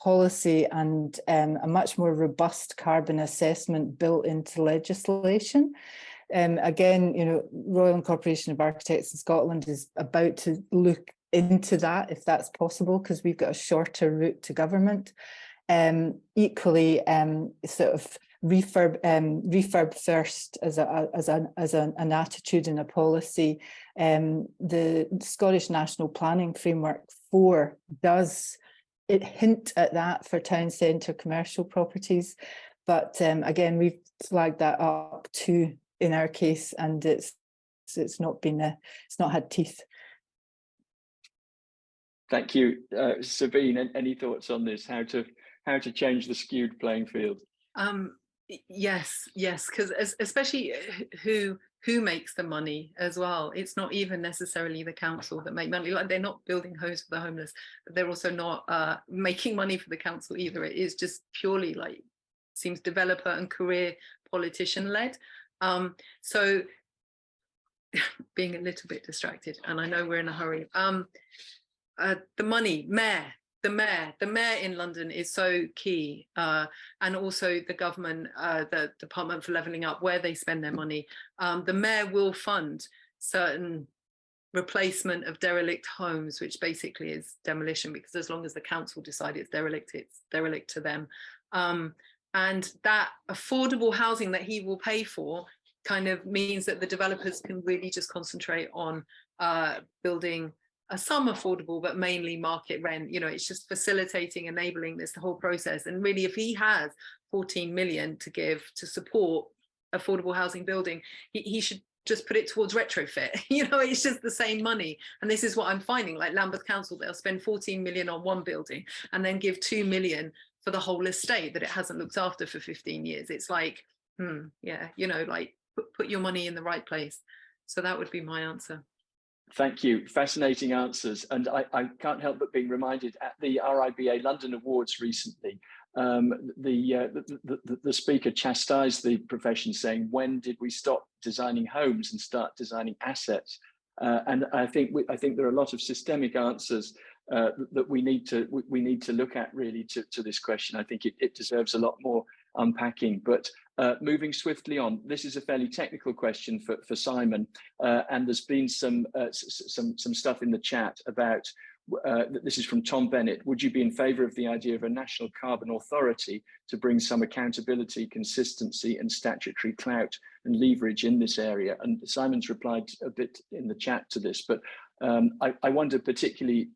policy and a much more robust carbon assessment built into legislation. Again, you know, Royal Incorporation of Architects in Scotland is about to look into that if that's possible, because we've got a shorter route to government. Equally, sort of refurb first as an attitude and a policy. The Scottish National Planning Framework 4 does it hint at that for town centre commercial properties, but again, we've flagged that up too in our case, and it's not had teeth. Thank you, Sabine. Any thoughts on this? How to change the skewed playing field? Yes, because especially who makes the money as well. It's not even necessarily the council that make money. Like, they're not building homes for the homeless, but they're also not making money for the council either. It is just purely, like, seems developer and career politician led. So being a little bit distracted, and I know we're in a hurry. The money, the mayor in London is so key, and also the government, the Department for Levelling Up, where they spend their money. The mayor will fund certain replacement of derelict homes, which basically is demolition, because as long as the council decide it's derelict to them. And that affordable housing that he will pay for kind of means that the developers can really just concentrate on building some affordable, but mainly market rent. You know, it's just facilitating, enabling this whole process. And really, if he has 14 million to give to support affordable housing building, he should just put it towards retrofit. You know, it's just the same money. And this is what I'm finding, like Lambeth Council, they'll spend 14 million on one building and then give 2 million for the whole estate that it hasn't looked after for 15 years. It's like, yeah, you know, like put your money in the right place. So that would be my answer. Thank you. Fascinating answers. And I can't help but being reminded at the RIBA London Awards recently, the speaker chastised the profession, saying, when did we stop designing homes and start designing assets? And I think there are a lot of systemic answers that we need to look at really to this question. I think it deserves a lot more unpacking. But moving swiftly on, this is a fairly technical question for Simon, and there's been some stuff in the chat about. This is from Tom Bennett. Would you be in favour of the idea of a national carbon authority to bring some accountability, consistency, and statutory clout and leverage in this area? And Simon's replied a bit in the chat to this, but I wonder particularly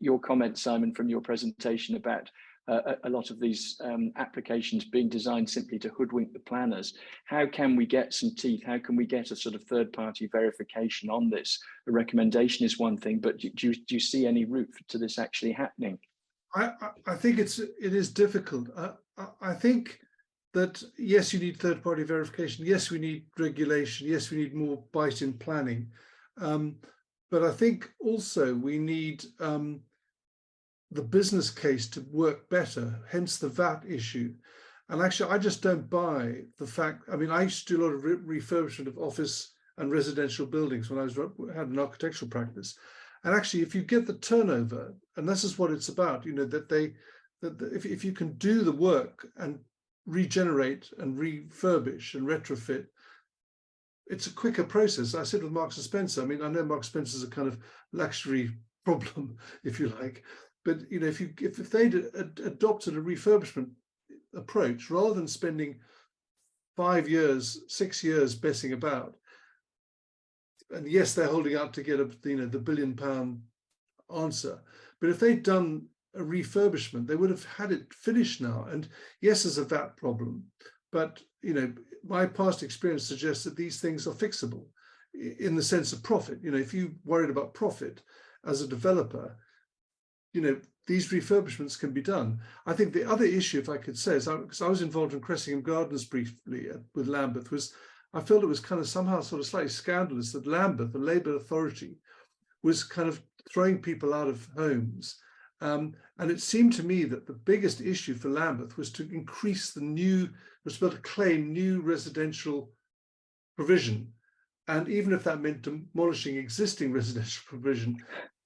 your comment, Simon, from your presentation about a lot of these applications being designed simply to hoodwink the planners. How can we get some teeth? How can we get a sort of third-party verification on this? A recommendation is one thing, but do you see any route to this actually happening? I think it is difficult. I think that, yes, you need third-party verification. Yes, we need regulation. Yes, we need more bite in planning. But I think also we need the business case to work better, hence the VAT issue. And actually, I just don't buy the fact, I mean, I used to do a lot of refurbishment of office and residential buildings when I had an architectural practice. And actually, if you get the turnover, and this is what it's about, you know, that if you can do the work and regenerate and refurbish and retrofit, it's a quicker process. I said with Marks and Spencer, I mean, I know Marks and Spencer is a kind of luxury problem, if you like, but you know, if they'd adopted a refurbishment approach rather than spending 5 years, 6 years messing about, and yes, they're holding out to get the £1 billion answer, but if they'd done a refurbishment, they would have had it finished now. And yes, there's a VAT problem, but you know, my past experience suggests that these things are fixable in the sense of profit. You know, if you're worried about profit as a developer, you know, these refurbishments can be done. I think the other issue, if I could say, is because I was involved in Cressingham Gardens briefly with Lambeth, was I felt it was kind of somehow sort of slightly scandalous that Lambeth, the Labour authority, was kind of throwing people out of homes. And it seemed to me that the biggest issue for Lambeth was to increase was to claim new residential provision. And even if that meant demolishing existing residential provision,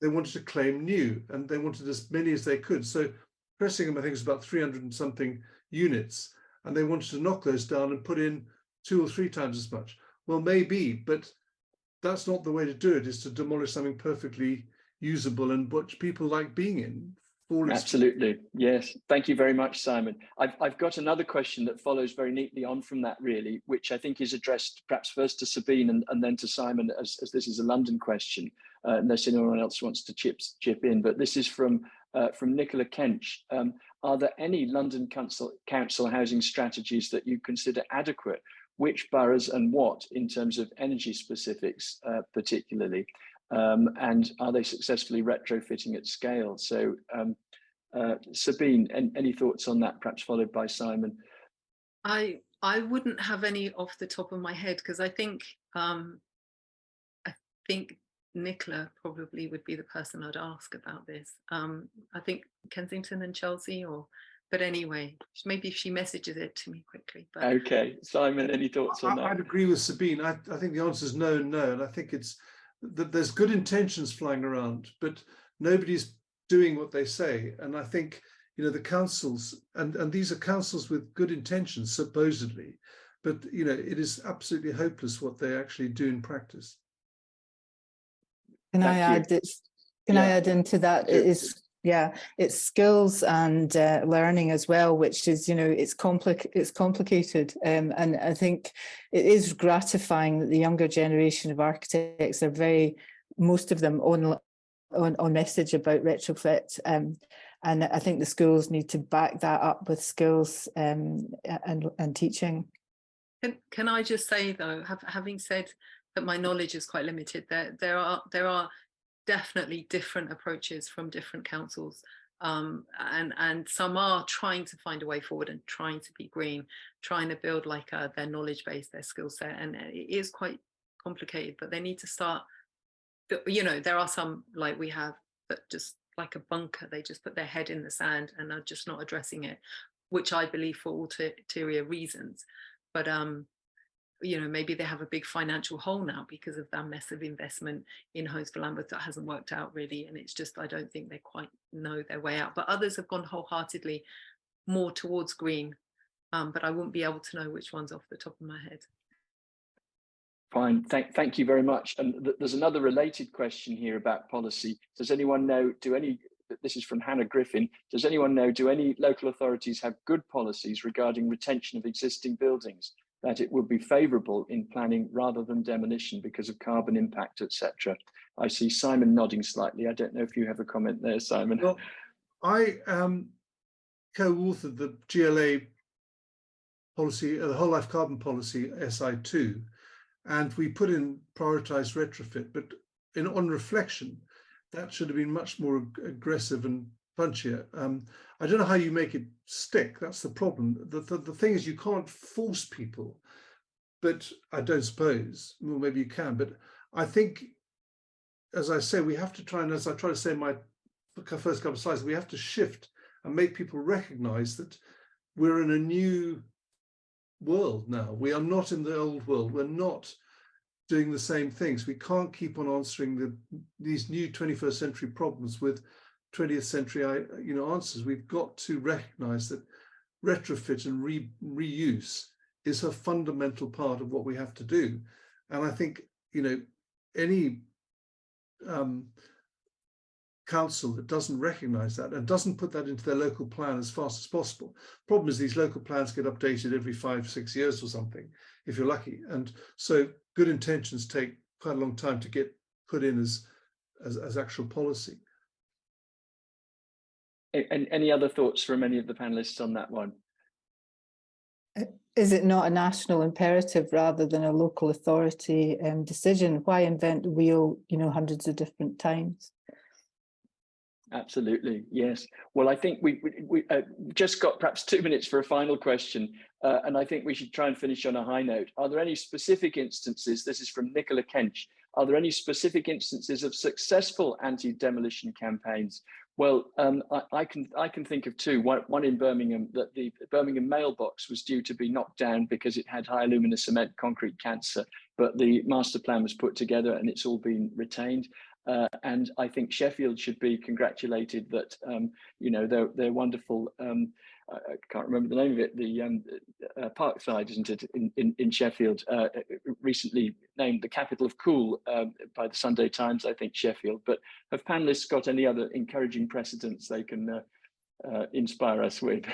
they wanted to claim new, and they wanted as many as they could. So Cressingham, I think, is about 300 and something units, and they wanted to knock those down and put in 2 or 3 times as much. Well, maybe, but that's not the way to do it, is to demolish something perfectly, usable and what people like being in. Absolutely, yes. Thank you very much, Simon. I've got another question that follows very neatly on from that, really, which I think is addressed perhaps first to Sabine and then to Simon, as this is a London question, unless anyone else wants to chip in. But this is from Nicola Kench. Are there any London council housing strategies that you consider adequate? Which boroughs and what in terms of energy specifics, particularly? And are they successfully retrofitting at scale? So Sabine, any thoughts on that, perhaps followed by Simon? I wouldn't have any off the top of my head, because I think Nicola probably would be the person I'd ask about this. I think Kensington and Chelsea, but anyway, maybe if she messages it to me quickly. But okay, Simon, any thoughts on that? I'd agree with Sabine. I think the answer is no and no, and I think it's that there's good intentions flying around, but nobody's doing what they say. And I think, you know, the councils, and these are councils with good intentions, supposedly, but, you know, it is absolutely hopeless what they actually do in practice. Can I add into that? It is, yeah, it's skills and learning as well, which is, you know, it's complicated. And I think it is gratifying that the younger generation of architects are most of them on message about retrofit. And I think the schools need to back that up with skills and teaching. Can I just say, though, having said that my knowledge is quite limited, there are definitely different approaches from different councils, and some are trying to find a way forward and trying to be green, trying to build like their knowledge base, their skill set, and it is quite complicated, but they need to start. You know, there are some like we have that just like a bunker, they just put their head in the sand and are just not addressing it, which I believe for ulterior reasons. But you know, maybe they have a big financial hole now because of that massive investment in Homes for Lambeth that hasn't worked out really, and it's just, I don't think they quite know their way out. But others have gone wholeheartedly more towards green, but I wouldn't be able to know which ones off the top of my head. Fine, thank you very much. And there's another related question here about policy. Does anyone know, this is from Hannah Griffin, does anyone know, do any local authorities have good policies regarding retention of existing buildings, that it would be favourable in planning rather than demolition because of carbon impact, etc.? I see Simon nodding slightly. I don't know if you have a comment there, Simon. Well, I co-authored the GLA policy, the whole life carbon policy, SI2, and we put in prioritise retrofit, but on reflection, that should have been much more aggressive and punchier. I don't know how you make it stick. That's the problem. The thing is, you can't force people, but I don't suppose, well, maybe you can, but I think, as I say, we have to try, and as I try to say in my first couple of slides, we have to shift and make people recognize that we're in a new world now. We are not in the old world. We're not doing the same things. We can't keep on answering these new 21st century problems with 20th century answers. We've got to recognize that retrofit and reuse is a fundamental part of what we have to do. And I think, you know, any council that doesn't recognize that and doesn't put that into their local plan as fast as possible. Problem is, these local plans get updated every 5-6 years or something, if you're lucky. And so good intentions take quite a long time to get put in as actual policy. And any other thoughts from any of the panelists on that one? Is it not a national imperative rather than a local authority decision? Why invent the wheel, you know, hundreds of different times? Absolutely, yes. Well, I think we just got perhaps 2 minutes for a final question, and I think we should try and finish on a high note. Are there any specific instances, this is from Nicola Kench, are there any specific instances of successful anti-demolition campaigns? Well, I can think of two. One in Birmingham, that the Birmingham mailbox was due to be knocked down because it had high alumina cement concrete cancer, but the master plan was put together and it's all been retained. And I think Sheffield should be congratulated that, you know, their wonderful, I can't remember the name of it, the Parkside, isn't it, in Sheffield, recently named the capital of cool by the Sunday Times, I think, Sheffield. But have panelists got any other encouraging precedents they can inspire us with?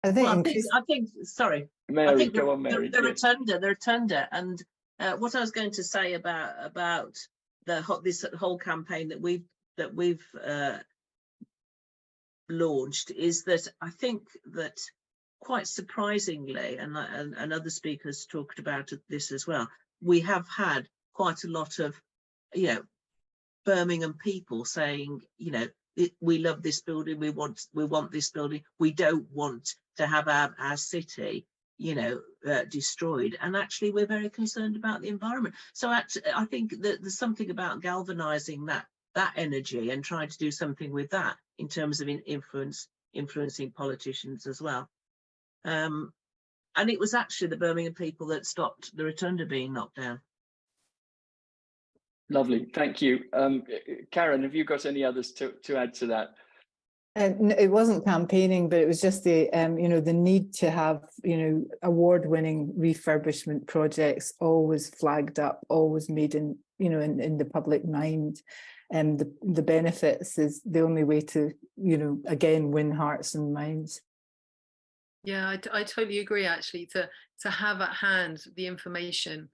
I think, well, I think sorry, Mairey, I think go on, Mairey. the rotunda, and what I was going to say about this whole campaign that we've launched is that I think that quite surprisingly, and other speakers talked about this as well, we have had quite a lot of, you know, Birmingham people saying, you know, we love this building, we want this building, we don't want to have our city, you know, destroyed, and actually we're very concerned about the environment. So actually, I think that there's something about galvanizing that energy and trying to do something with that in terms of influencing politicians as well. And it was actually the Birmingham people that stopped the rotunda being knocked down. Lovely, thank you. Karen, have you got any others to add to that? It wasn't campaigning, but it was just the you know, the need to have, you know, award-winning refurbishment projects always flagged up, always made in, you know, in the public mind. And the benefits is the only way to, you know, again, win hearts and minds. Yeah, I totally agree. Actually, to have at hand the information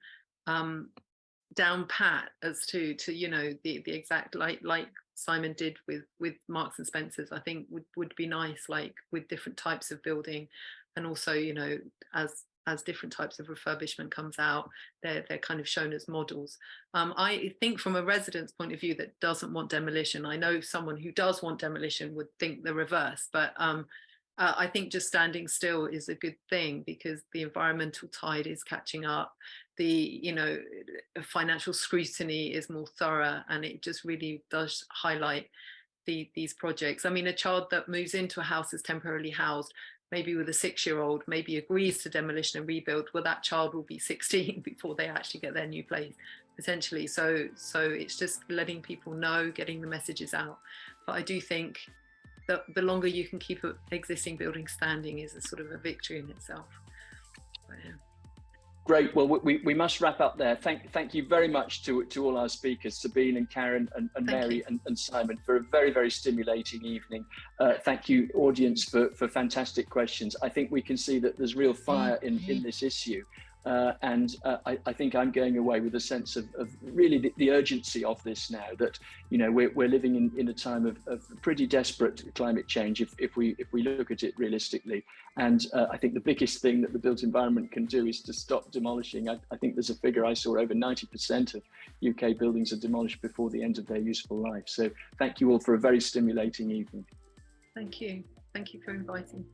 down pat as to you know, the exact, like Simon did with Marks and Spencer's, I think would be nice, like with different types of building, and also, you know, as different types of refurbishment comes out, they're kind of shown as models. I think from a resident's point of view that doesn't want demolition, I know someone who does want demolition would think the reverse, but I think just standing still is a good thing, because the environmental tide is catching up. The, you know, financial scrutiny is more thorough, and it just really does highlight these projects. I mean, a child that moves into a house is temporarily housed, maybe with a 6-year-old, maybe agrees to demolition and rebuild, well, that child will be 16 before they actually get their new place, potentially. So it's just letting people know, getting the messages out. But I do think that the longer you can keep an existing building standing is a sort of a victory in itself. But, yeah. Great. Well, we must wrap up there. Thank you very much to all our speakers, Sabine and Karen and Mairey and Simon, for a very, very stimulating evening. Thank you, audience, for fantastic questions. I think we can see that there's real fire in this issue. And I think I'm going away with a sense of really the urgency of this now, that, you know, we're living in a time of pretty desperate climate change if we look at it realistically. And I think the biggest thing that the built environment can do is to stop demolishing. I think there's a figure I saw, over 90% of UK buildings are demolished before the end of their useful life. So thank you all for a very stimulating evening. Thank you for inviting.